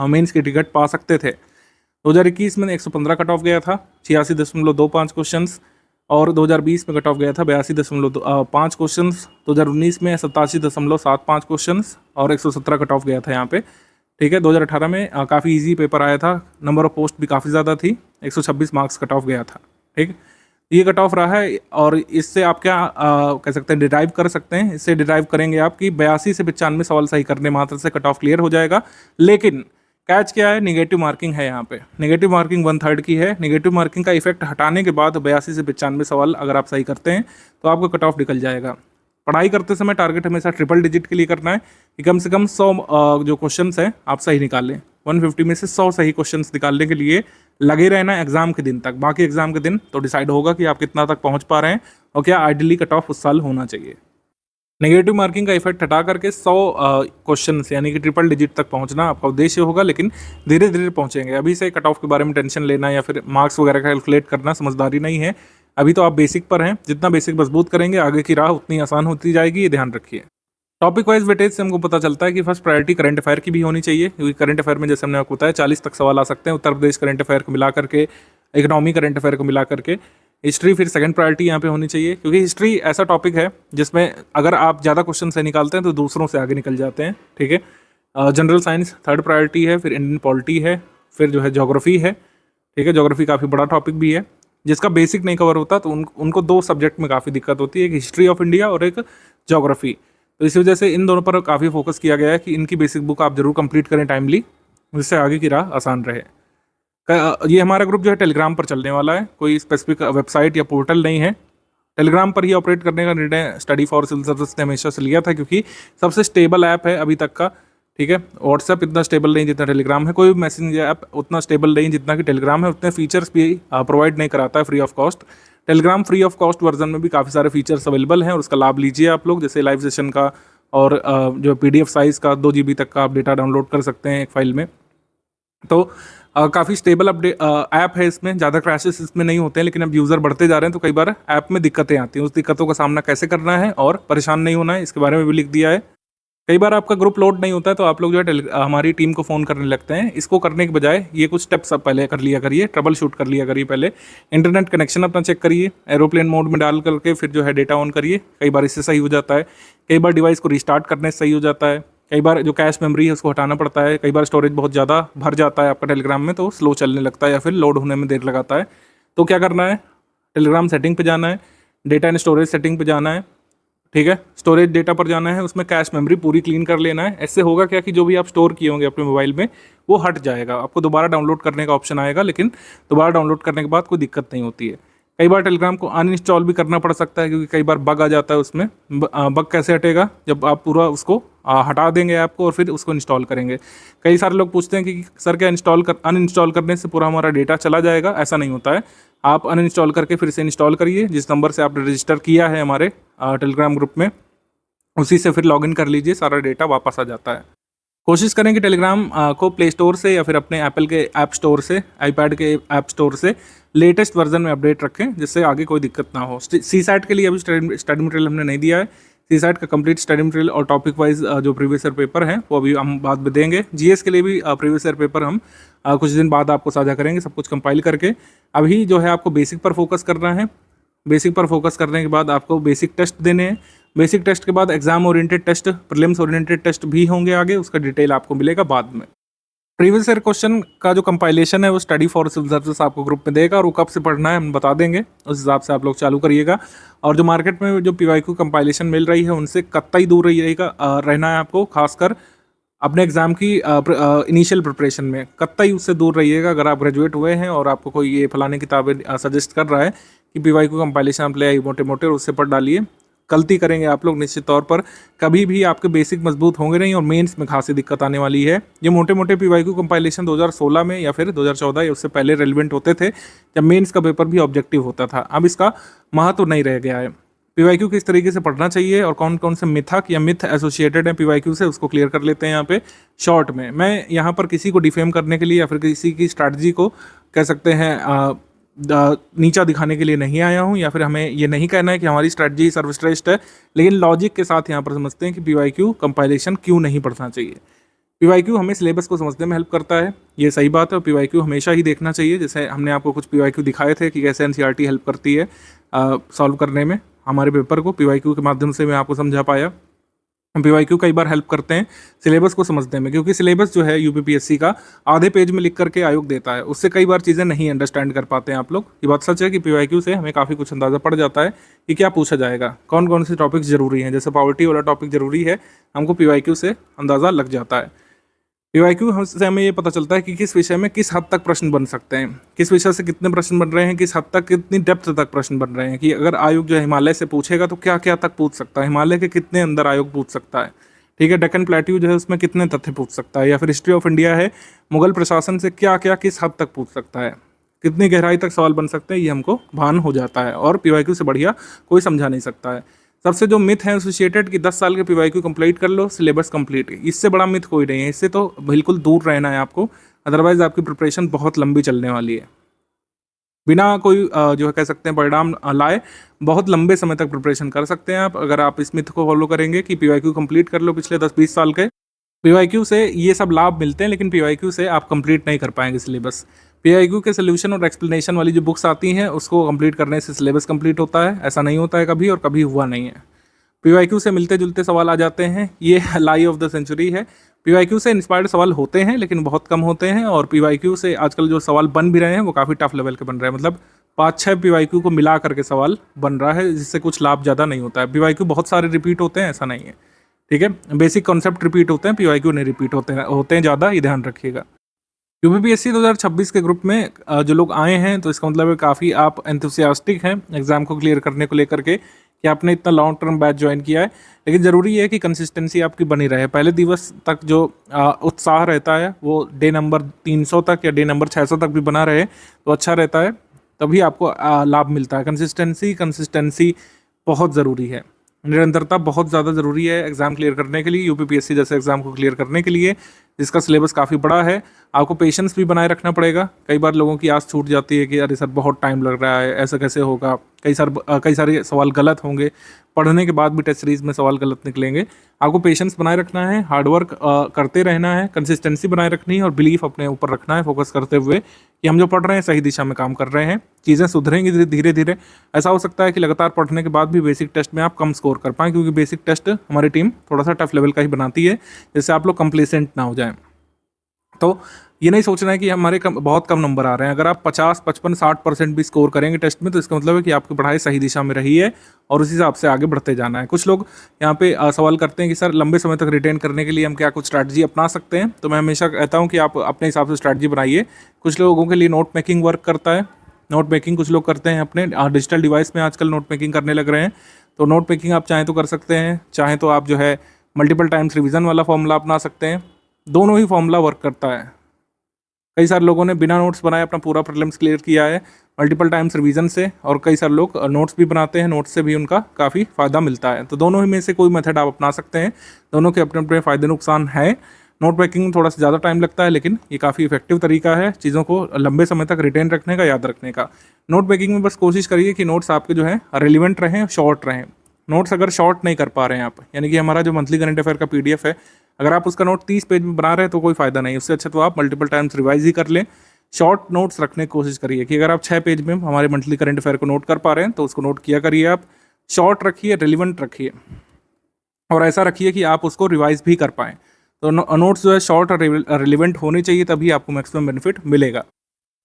मेंस की टिकट पा सकते थे। 2021 में 115 कट ऑफ गया था, 86.25 क्वेश्चंस। और 2020 में कट ऑफ गया था 82.5 क्वेश्चंस। 2019 में 87.75 क्वेश्चंस और 117 कट ऑफ गया था यहाँ पे। ठीक है, 2018 में काफ़ी इजी पेपर आया था, नंबर ऑफ पोस्ट भी काफ़ी ज़्यादा थी, 126 मार्क्स कट ऑफ गया था। ठीक, ये कट ऑफ रहा है। और इससे आप क्या कह सकते हैं, डिराइव कर सकते हैं। इससे डिराइव करेंगे आप कि 82 से 95 सवाल सही करने मात्र से कट ऑफ क्लियर हो जाएगा। लेकिन कैच क्या है? निगेटिव मार्किंग है यहाँ पे। निगेटिव मार्किंग 1/3 की है। निगेटिव मार्किंग का इफेक्ट हटाने के बाद 82 से 95 सवाल अगर आप सही करते हैं तो आपका कट ऑफ निकल जाएगा। पढ़ाई करते समय टारगेट हमेशा ट्रिपल डिजिट के लिए करना है कि कम से कम 100 जो क्वेश्चंस हैं आप सही निकालें। 150 में से 100 सही क्वेश्चंस निकालने के लिए लगे रहना एग्जाम के दिन तक। बाकी एग्जाम के दिन तो डिसाइड होगा कि आप कितना तक पहुंच पा रहे हैं और क्या आइडियली कट ऑफ उस साल होना चाहिए। नेगेटिव मार्किंग का इफेक्ट हटा करके 100 क्वेश्चन यानी कि ट्रिपल डिजिट तक पहुंचना आपका उद्देश्य होगा। लेकिन धीरे धीरे पहुंचेंगे। अभी से कट ऑफ के बारे में टेंशन लेना या फिर मार्क्स वगैरह कैलकुलेट करना समझदारी नहीं है। अभी तो आप बेसिक पर हैं। जितना बेसिक मजबूत करेंगे आगे की राह उतनी आसान होती जाएगी, ये ध्यान रखिए। टॉपिक वाइज वेटेज से हमको पता चलता है कि फर्स्ट प्रायोरिटी करंट अफेयर की भी होनी चाहिए, क्योंकि करंट अफेयर में जैसे हमने आपको बताया 40 तक सवाल आ सकते हैं। उत्तर प्रदेश करंट अफेयर को मिला करके, इकोनॉमी करंट अफेयर को मिला करके। हिस्ट्री फिर सेकंड प्रायोरिटी यहाँ पे होनी चाहिए, क्योंकि हिस्ट्री ऐसा टॉपिक है जिसमें अगर आप ज़्यादा क्वेश्चन से निकालते हैं तो दूसरों से आगे निकल जाते हैं। ठीक है, जनरल साइंस थर्ड प्रायोरिटी है, फिर इंडियन पॉलिटी है, फिर जो है ज्योग्राफी है। ठीक है, ज्योग्राफी काफ़ी बड़ा टॉपिक भी है, जिसका बेसिक नहीं कवर होता तो उनको 2 सब्जेक्ट में काफ़ी दिक्कत होती है, एक हिस्ट्री ऑफ इंडिया और एक ज्योग्राफी। तो इसी वजह से इन दोनों पर काफ़ी फोकस किया गया है कि इनकी बेसिक बुक आप जरूर कंप्लीट करें टाइमली, जिससे आगे की राह आसान रहे। ये हमारा ग्रुप जो है टेलीग्राम पर चलने वाला है, कोई स्पेसिफिक वेबसाइट या पोर्टल नहीं है। टेलीग्राम पर ही ऑपरेट करने का निर्णय स्टडी फॉर सिविल सर्विस ने हमेशा से लिया था, क्योंकि सबसे स्टेबल ऐप है अभी तक का। ठीक है, व्हाट्सएप इतना स्टेबल नहीं जितना टेलीग्राम है, कोई भी मैसेजिंग ऐप उतना स्टेबल नहीं जितना कि टेलीग्राम है। उतने फीचर्स भी प्रोवाइड नहीं कराता है free of cost. Telegram free of cost version में भी काफ़ी सारे फीचर्स अवेलेबल हैं और उसका लाभ लीजिए आप लोग, जैसे लाइव सेशन का और जो PDF साइज़ का 2 GB तक का आप डेटा डाउनलोड कर सकते हैं एक फाइल में। तो काफ़ी स्टेबल ऐप है, इसमें ज़्यादा क्रैशेस इसमें नहीं होते हैं। लेकिन अब यूज़र बढ़ते जा रहे हैं तो कई बार ऐप में दिक्कतें आती हैं। उस दिक्कतों का सामना कैसे करना है और परेशान नहीं होना है, इसके बारे में भी लिख दिया है। कई बार आपका ग्रुप लोड नहीं होता है तो आप लोग जो है हमारी टीम को फ़ोन करने लगते हैं। इसको करने के बजाय ये कुछ स्टेप्स आप पहले कर लिया करिए, ट्रबल शूट कर लिया करिए। पहले इंटरनेट कनेक्शन अपना चेक करिए, एरोप्लेन मोड में डाल करके फिर जो है डेटा ऑन करिए। कई बार इससे सही हो जाता है, कई बार डिवाइस को रिस्टार्ट करने से सही हो जाता है, कई बार जो कैश मेमोरी है उसको हटाना पड़ता है, कई बार स्टोरेज बहुत ज़्यादा भर जाता है आपका टेलीग्राम में तो स्लो चलने लगता है या फिर लोड होने में देर लगाता है। तो क्या करना है, टेलीग्राम सेटिंग पे जाना है, डेटा एंड स्टोरेज सेटिंग पे जाना है। ठीक है, स्टोरेज डेटा पर जाना है, उसमें कैश मेमोरी पूरी क्लीन कर लेना है। ऐसे होगा क्या कि जो भी आप स्टोर किए होंगे अपने मोबाइल में वो हट जाएगा। आपको दोबारा डाउनलोड करने का ऑप्शन आएगा, लेकिन दोबारा डाउनलोड करने के बाद कोई दिक्कत नहीं होती है। कई बार टेलीग्राम को अनइंस्टॉल भी करना पड़ सकता है, क्योंकि कई बार बग आ जाता है उसमें। बग कैसे हटेगा? जब आप पूरा उसको हटा देंगे ऐप को और फिर उसको इंस्टॉल करेंगे। कई सारे लोग पूछते हैं कि सर क्या अनइंस्टॉल करने से पूरा हमारा डेटा चला जाएगा? ऐसा नहीं होता है। आप अनइंस्टॉल करके फिर से इंस्टॉल करिए। जिस नंबर से आपने रजिस्टर किया है हमारे टेलीग्राम ग्रुप में, उसी से फिर लॉगिन कर लीजिए, सारा डेटा वापस आ जाता है। कोशिश करें कि टेलीग्राम को प्ले स्टोर से या फिर अपने एप्पल के ऐप स्टोर से, आईपैड के ऐप स्टोर से लेटेस्ट वर्जन में अपडेट रखें, जिससे आगे कोई दिक्कत ना हो। सीसैट के लिए अभी स्टडी मटेरियल हमने नहीं दिया है। सीसैट का कंप्लीट स्टडी मटेरियल और टॉपिक वाइज जो प्रीवियस ईयर पेपर हैं वो अभी हम बाद में देंगे। जीएस के लिए भी प्रीवियस ईयर पेपर हम कुछ दिन बाद आपको साझा करेंगे, सब कुछ कंपाइल करके। अभी जो है आपको बेसिक पर फोकस करना है। बेसिक पर फोकस करने के बाद आपको बेसिक टेस्ट देने हैं। बेसिक टेस्ट के बाद exam oriented test, prelims oriented test भी होंगे आगे, उसका डिटेल आपको मिलेगा बाद में। प्रीवियस ईयर क्वेश्चन का जो कंपाइलेशन है वो स्टडी फॉर सिविल सर्विस आपको ग्रुप में देगा, और वो कब से पढ़ना है हम बता देंगे, उस हिसाब से आप लोग चालू करिएगा। और जो मार्केट में जो पीवाईक्यू कंपाइलेशन मिल रही है उनसे कतई दूर रहना है आपको, खासकर अपने एग्जाम की इनिशियल प्रिपरेशन में कतई उससे दूर रहिएगा। अगर आप ग्रेजुएट हुए हैं और आपको कोई ये फलाने किताबें सजेस्ट कर रहा है कि पीवाईक्यू कंपाइलेशन आप ले आई मोटे मोटे, उससे पढ़ डालिए। गलती करेंगे आप लोग निश्चित तौर पर, कभी भी आपके बेसिक मजबूत होंगे नहीं और मेंस में खासी दिक्कत आने वाली है। ये मोटे मोटे पीवाईक्यू कंपाइलेशन 2016 में या फिर 2014 या उससे पहले रेलिवेंट होते थे, जब मेंस का पेपर भी ऑब्जेक्टिव होता था। अब इसका महत्व नहीं रह गया है। पीवाईक्यू किस तरीके से पढ़ना चाहिए और कौन कौन से मिथक या मिथ एसोसिएटेड हैं पीवाईक्यू से, उसको क्लियर कर लेते हैं यहाँ पे शॉर्ट में। मैं यहाँ पर किसी को डिफेम करने के लिए या फिर किसी की स्ट्रैटेजी को कह सकते हैं नीचा दिखाने के लिए नहीं आया हूँ, या फिर हमें ये नहीं कहना है कि हमारी स्ट्रैटेजी सर्वश्रेष्ठ है, लेकिन लॉजिक के साथ यहाँ पर समझते हैं कि पीवाईक्यू कंपाइलेशन क्यों नहीं पढ़ना चाहिए। पीवाईक्यू हमें सिलेबस को समझने में हेल्प करता है, ये सही बात है। और पीवाईक्यू हमेशा ही देखना चाहिए। जैसे हमने आपको कुछ पीवाईक्यू दिखाए थे कि कैसे एनसीईआरटी हेल्प करती है सॉल्व करने में हमारे पेपर को, पीवाईक्यू के माध्यम से मैं आपको समझा पाया। पीवाईक्यू कई बार हेल्प करते हैं सिलेबस को समझने में, क्योंकि सिलेबस जो है यूपीपीएससी का आधे पेज में लिख करके आयोग देता है, उससे कई बार चीज़ें नहीं अंडरस्टैंड कर पाते हैं आप लोग। ये बात सच है कि पीवाईक्यू से हमें काफ़ी कुछ अंदाज़ा पड़ जाता है कि क्या पूछा जाएगा, कौन कौन से टॉपिक्स जरूरी हैं। जैसे पॉवर्टी वाला टॉपिक जरूरी है, हमको पीवाईक्यू से अंदाज़ा लग जाता है। पीवाईक्यू से हमें ये पता चलता है कि किस विषय में किस हद तक प्रश्न बन सकते हैं, किस विषय से कितने प्रश्न बन रहे हैं, किस हद तक कितनी डेप्थ तक प्रश्न बन रहे हैं। कि अगर आयोग जो है हिमालय से पूछेगा तो क्या क्या तक पूछ सकता है, हिमालय के कितने अंदर आयोग पूछ सकता है, ठीक है। डेक्कन प्लेट्यू जो है उसमें कितने तथ्य पूछ सकता है, या फिर हिस्ट्री ऑफ इंडिया है, मुगल प्रशासन से क्या क्या किस हद तक पूछ सकता है, कितनी गहराई तक सवाल बन सकते हैं, ये हमको भान हो जाता है। और पीवाईक्यू से बढ़िया कोई समझा नहीं सकता है। सबसे जो मिथ है एसोसिएटेड कि 10 साल के पीवाईक्यू कंप्लीट कर लो, सिलेबस कंप्लीट, इससे बड़ा मिथ कोई नहीं है। इससे तो बिल्कुल दूर रहना है आपको, अदरवाइज आपकी प्रिपरेशन बहुत लंबी चलने वाली है। बिना कोई जो है कह सकते हैं परिणाम लाए बहुत लंबे समय तक प्रिपरेशन कर सकते हैं आप, अगर आप इस मिथ को फॉलो करेंगे कि पीवाईक्यू कंप्लीट कर लो पिछले 10-20 साल के। पीवाईक्यू से ये सब लाभ मिलते हैं, लेकिन पीवाईक्यू से आप कंप्लीट नहीं कर पाएंगे सिलेबस। पीवाईक्यू के सोल्यूशन और एक्सप्लेनेशन वाली जो बुक्स आती हैं उसको कंप्लीट करने से सिलेबस कंप्लीट होता है, ऐसा नहीं होता है कभी, और कभी हुआ नहीं है। पीवाईक्यू से मिलते जुलते सवाल आ जाते हैं, ये लाई ऑफ द सेंचुरी है। पीवाईक्यू से इंस्पायर्ड सवाल होते हैं लेकिन बहुत कम होते हैं, और पीवाईक्यू से आजकल जो सवाल बन भी रहे हैं वो काफ़ी टफ लेवल के बन रहे हैं। मतलब 5-6 पीवाईक्यू को मिला करके सवाल बन रहा है, जिससे कुछ लाभ ज़्यादा नहीं होता है। पीवाईक्यू बहुत सारे रिपीट होते हैं, ऐसा नहीं है, ठीक है। बेसिक कॉन्सेप्ट रिपीट होते हैं, पीवाईक्यू नहीं रिपीट होते हैं ज़्यादा, ये ध्यान रखिएगा। यूपीपीएससी 2026 के ग्रुप में जो लोग आए हैं तो इसका मतलब है काफ़ी आप एंथुसियास्टिक हैं एग्ज़ाम को क्लियर करने को लेकर के, कि आपने इतना लॉन्ग टर्म बैच ज्वाइन किया है। लेकिन ज़रूरी है कि कंसिस्टेंसी आपकी बनी रहे। पहले दिवस तक जो उत्साह रहता है वो डे नंबर 300 तक या डे नंबर 600 तक भी बना रहे तो अच्छा रहता है, तभी आपको लाभ मिलता है। कंसिस्टेंसी बहुत ज़रूरी है, निरंतरता बहुत ज़्यादा ज़रूरी है एग्ज़ाम क्लियर करने के लिए, यूपीपीएससी जैसे एग्ज़ाम को क्लियर करने के लिए, जिसका सिलेबस काफ़ी बड़ा है। आपको पेशेंस भी बनाए रखना पड़ेगा। कई बार लोगों की आस छूट जाती है कि अरे सर बहुत टाइम लग रहा है, ऐसा कैसे होगा, कई सारे सवाल गलत होंगे, पढ़ने के बाद भी टेस्ट सीरीज में सवाल गलत निकलेंगे। आपको पेशेंस बनाए रखना है, हार्डवर्क करते रहना है, कंसिस्टेंसी बनाए रखनी है और बिलीफ अपने ऊपर रखना है, फोकस करते हुए कि हम जो पढ़ रहे हैं सही दिशा में काम कर रहे हैं, चीज़ें सुधरेंगी धीरे धीरे। ऐसा हो सकता है कि लगातार पढ़ने के बाद भी बेसिक टेस्ट में आप कम स्कोर कर पाएँ, क्योंकि बेसिक टेस्ट हमारी टीम थोड़ा सा टफ लेवल का ही बनाती है, जिससे आप लोग कंप्लेसेंट ना हो जाएं। तो ये नहीं सोचना है कि हमारे बहुत कम नंबर आ रहे हैं। अगर आप 50, 55, 60% भी स्कोर करेंगे टेस्ट में तो इसका मतलब है कि आपकी पढ़ाई सही दिशा में रही है और उस हिसाब से आगे बढ़ते जाना है। कुछ लोग यहाँ पे सवाल करते हैं कि सर लंबे समय तक रिटेन करने के लिए हम क्या कुछ स्ट्रैटेजी अपना सकते हैं, तो मैं हमेशा कहता हूँ कि आप अपने हिसाब से स्ट्रैटेजी बनाइए। कुछ लोगों के लिए नोट मेकिंग वर्क करता है, नोट मेकिंग कुछ लोग करते हैं अपने डिजिटल डिवाइस में, आजकल नोट मेकिंग करने लग रहे हैं। तो नोट मेकिंग आप चाहें तो कर सकते हैं, चाहें तो आप जो है मल्टीपल टाइम्स रिवीजन वाला फॉर्मूला अपना सकते हैं। दोनों ही फॉर्मूला वर्क करता है। कई सारे लोगों ने बिना नोट्स बनाए अपना पूरा प्रीलिम्स क्लियर किया है मल्टीपल टाइम्स रिवीजन से, और कई सारे लोग नोट्स भी बनाते हैं, नोट्स से भी उनका काफ़ी फ़ायदा मिलता है। तो दोनों ही में से कोई मेथड आप अपना सकते हैं, दोनों के अपने अपने फ़ायदे नुकसान है। नोट मेकिंग में थोड़ा सा ज़्यादा टाइम लगता है, लेकिन ये काफ़ी इफेक्टिव तरीका है चीज़ों को लंबे समय तक रिटेन रखने का, याद रखने का। नोट मेकिंग में बस कोशिश करिए कि नोट्स आपके जो है रेलिवेंट रहें, शॉर्ट रहें। नोट्स अगर शॉर्ट नहीं कर पा रहे हैं आप, यानी कि हमारा जो मंथली करंट अफेयर का PDF है, अगर आप उसका नोट 30 पेज में बना रहे हैं तो कोई फ़ायदा नहीं, उससे अच्छा तो आप मल्टीपल टाइम्स रिवाइज ही कर लें। शॉर्ट नोट्स रखने की कोशिश करिए कि अगर आप 6 पेज में हमारे मंथली करंट अफेयर को नोट कर पा रहे हैं तो उसको नोट किया करिए आप। शॉर्ट रखिए, रिलेवेंट रखिए, और ऐसा रखिए कि आप उसको रिवाइज भी कर पाएँ। तो नोट्स जो है शॉर्ट और रिलेवेंट होने चाहिए, तभी आपको मैक्सिमम बेनिफिट मिलेगा।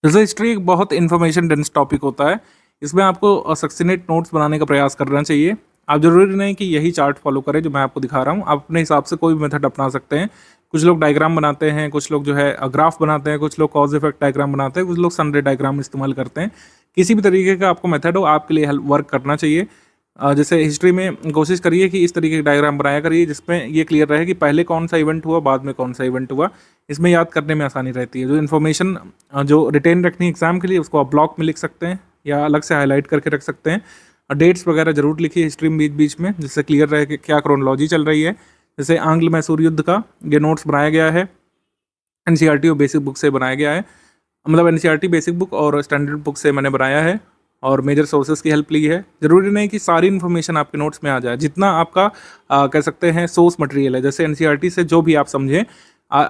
जैसे हिस्ट्री एक बहुत इन्फॉर्मेशन डेंस टॉपिक होता है, इसमें आपको सक्सिनेट नोट्स बनाने का प्रयास करना चाहिए। आप जरूरी नहीं कि यही चार्ट फॉलो करें जो मैं आपको दिखा रहा हूँ, आप अपने हिसाब से कोई भी मेथड अपना सकते हैं। कुछ लोग डायग्राम बनाते हैं, कुछ लोग जो है ग्राफ बनाते हैं, कुछ लोग कॉज इफेक्ट डायग्राम बनाते हैं, कुछ लोग सनरे डायग्राम इस्तेमाल करते हैं। किसी भी तरीके का आपको मेथड हो, आपके लिए वर्क करना चाहिए। जैसे हिस्ट्री में कोशिश करिए कि इस तरीके के डायग्राम बनाया करिए जिसमें ये क्लियर रहे कि पहले कौन सा इवेंट हुआ, बाद में कौन सा इवेंट हुआ। इसमें याद करने में आसानी रहती है। जो इन्फॉर्मेशन जो रिटेन रखनी एग्जाम के लिए, उसको आप ब्लॉक में लिख सकते हैं या अलग से हाईलाइट करके रख सकते हैं। डेट्स वगैरह जरूर लिखिए हिस्ट्री में बीच बीच में, जिससे क्लियर रहे कि क्या क्रोनोलॉजी चल रही है। जैसे आंग्ल मैसूर युद्ध का ये नोट्स बनाया गया है, NCERT और बेसिक बुक से बनाया गया है, मतलब NCERT बेसिक बुक और स्टैंडर्ड बुक से मैंने बनाया है और मेजर सोर्सेज की हेल्प ली है। ज़रूरी नहीं कि सारी इन्फॉर्मेशन आपके नोट्स में आ जाए, जितना आपका कह सकते हैं सोर्स मटेरियल है। जैसे NCERT से जो भी आप समझें,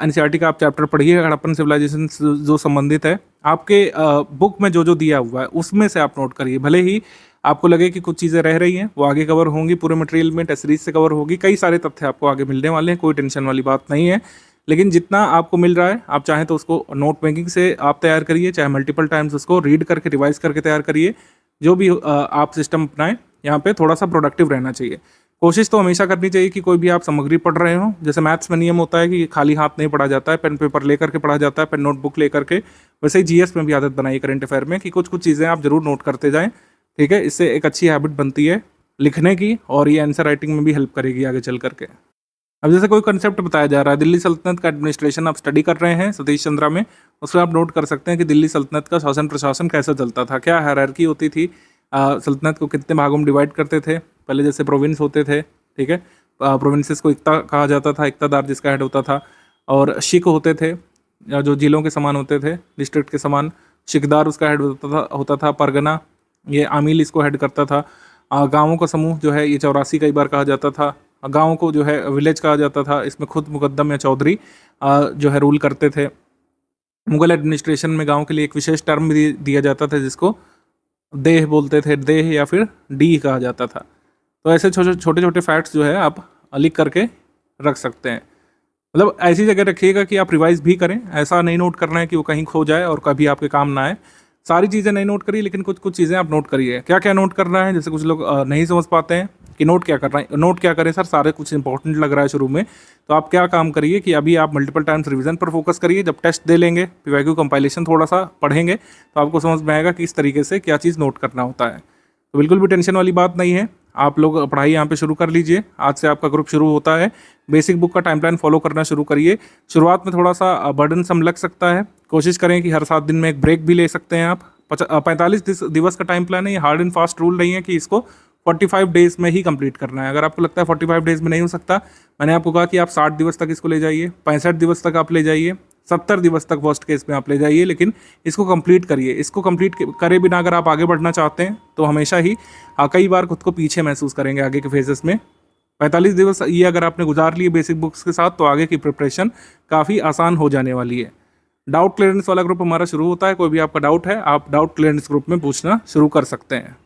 NCERT का आप चैप्टर पढ़िए, हड़प्पन सिविलाइजेशन से जो संबंधित है, आपके बुक में जो जो दिया हुआ है उसमें से आप नोट करिए। भले ही आपको लगे कि कुछ चीज़ें रह रही हैं, वो आगे कवर होंगी, पूरे मटेरियल में टेस्ट सीरीज से कवर होगी, कई सारे तथ्य आपको आगे मिलने वाले हैं, कोई टेंशन वाली बात नहीं है। लेकिन जितना आपको मिल रहा है, आप चाहें तो उसको नोट मेकिंग से आप तैयार करिए, चाहे मल्टीपल टाइम्स उसको रीड करके रिवाइज करके तैयार करिए। जो भी आप सिस्टम अपनाएं, यहाँ पे थोड़ा सा प्रोडक्टिव रहना चाहिए। कोशिश तो हमेशा करनी चाहिए कि कोई भी आप सामग्री पढ़ रहे हो, जैसे मैथ्स में नियम होता है कि खाली हाथ नहीं पढ़ा जाता है, पेन पेपर लेकर के पढ़ा जाता है, पेन नोटबुक लेकर के, वैसे ही GS में भी आदत बनाई करंट अफेयर में कि कुछ कुछ चीज़ें आप जरूर नोट करते जाएं। ठीक है, इससे एक अच्छी हैबिट बनती है लिखने की, और ये आंसर राइटिंग में भी हेल्प करेगी आगे चल करके। अब जैसे कोई कंसेप्ट बताया जा रहा है, दिल्ली सल्तनत का एडमिनिस्ट्रेशन आप स्टडी कर रहे हैं सतीश चंद्रा में, उसमें आप नोट कर सकते हैं कि दिल्ली सल्तनत का शासन प्रशासन कैसा चलता था, क्या हायरार्की होती थी, सल्तनत को कितने भागों में डिवाइड करते थे। पहले जैसे प्रोविंस होते थे, ठीक है, प्रोविंसेस को इक्ता कहा जाता था, इक्तादार जिसका हेड होता था, और शिक होते थे जो जिलों के समान होते थे, डिस्ट्रिक्ट के समान। शिकदार उसका हेड होता था, परगना ये आमिल इसको हेड करता था। गाँवों का समूह जो है ये 84 कई बार कहा जाता था। गाँव को जो है विलेज कहा जाता था, इसमें खुद मुकद्दम या चौधरी जो है रूल करते थे। मुगल एडमिनिस्ट्रेशन में गाँव के लिए एक विशेष टर्म भी दिया जाता था जिसको देह बोलते थे, देह या फिर डी कहा जाता था। तो ऐसे छोटे छोटे फैक्ट्स जो है आप लिख करके रख सकते हैं। मतलब ऐसी जगह रखिएगा कि आप रिवाइज भी करें, ऐसा नहीं नोट करना है कि वो कहीं खो जाए और कभी आपके काम ना आए। सारी चीज़ें नहीं नोट करिए, लेकिन कुछ कुछ चीज़ें आप नोट करिए। क्या क्या नोट करना है, जैसे कुछ लोग नहीं समझ पाते हैं कि नोट क्या करना है। नोट क्या करें सर, सारे कुछ इंपॉर्टेंट लग रहा है शुरू में, तो आप क्या काम करिए कि अभी आप मल्टीपल टाइम्स रिवीजन पर फोकस करिए। जब टेस्ट दे लेंगे, PYQ कंपाइलेशन थोड़ा सा पढ़ेंगे, तो आपको समझ में आएगा कि इस तरीके से क्या चीज़ नोट करना होता है। तो बिल्कुल भी टेंशन वाली बात नहीं है, आप लोग पढ़ाई यहाँ पे शुरू कर लीजिए। आज से आपका ग्रुप शुरू होता है। बेसिक बुक का टाइमलाइन फॉलो करना शुरू करिए। शुरुआत में थोड़ा सा बर्डनसम लग सकता है, कोशिश करें कि हर 7 दिन में एक ब्रेक भी ले सकते हैं आप। 45 दिवस का टाइम प्लान है, ये हार्ड एंड फास्ट रूल नहीं है कि इसको 45 डेज में ही कंप्लीट करना है। अगर आपको लगता है 45 डेज में नहीं हो सकता, मैंने आपको कहा कि आप 60 दिवस तक इसको ले जाइए, 65 दिवस तक आप ले जाइए, 70 दिवस तक वर्स्ट केस में आप ले जाइए, लेकिन इसको कंप्लीट करिए। इसको कंप्लीट करे बिना अगर आप आगे बढ़ना चाहते हैं तो हमेशा ही कई बार खुद को पीछे महसूस करेंगे आगे के फेजेस में। 45 दिवस ये अगर आपने गुजार लिए बेसिक बुक्स के साथ, तो आगे की प्रिपरेशन काफ़ी आसान हो जाने वाली है। डाउट क्लियरेंस वाला ग्रुप हमारा शुरू होता है। कोई भी आपका डाउट है, आप डाउट क्लियरेंस ग्रुप में पूछना शुरू कर सकते हैं।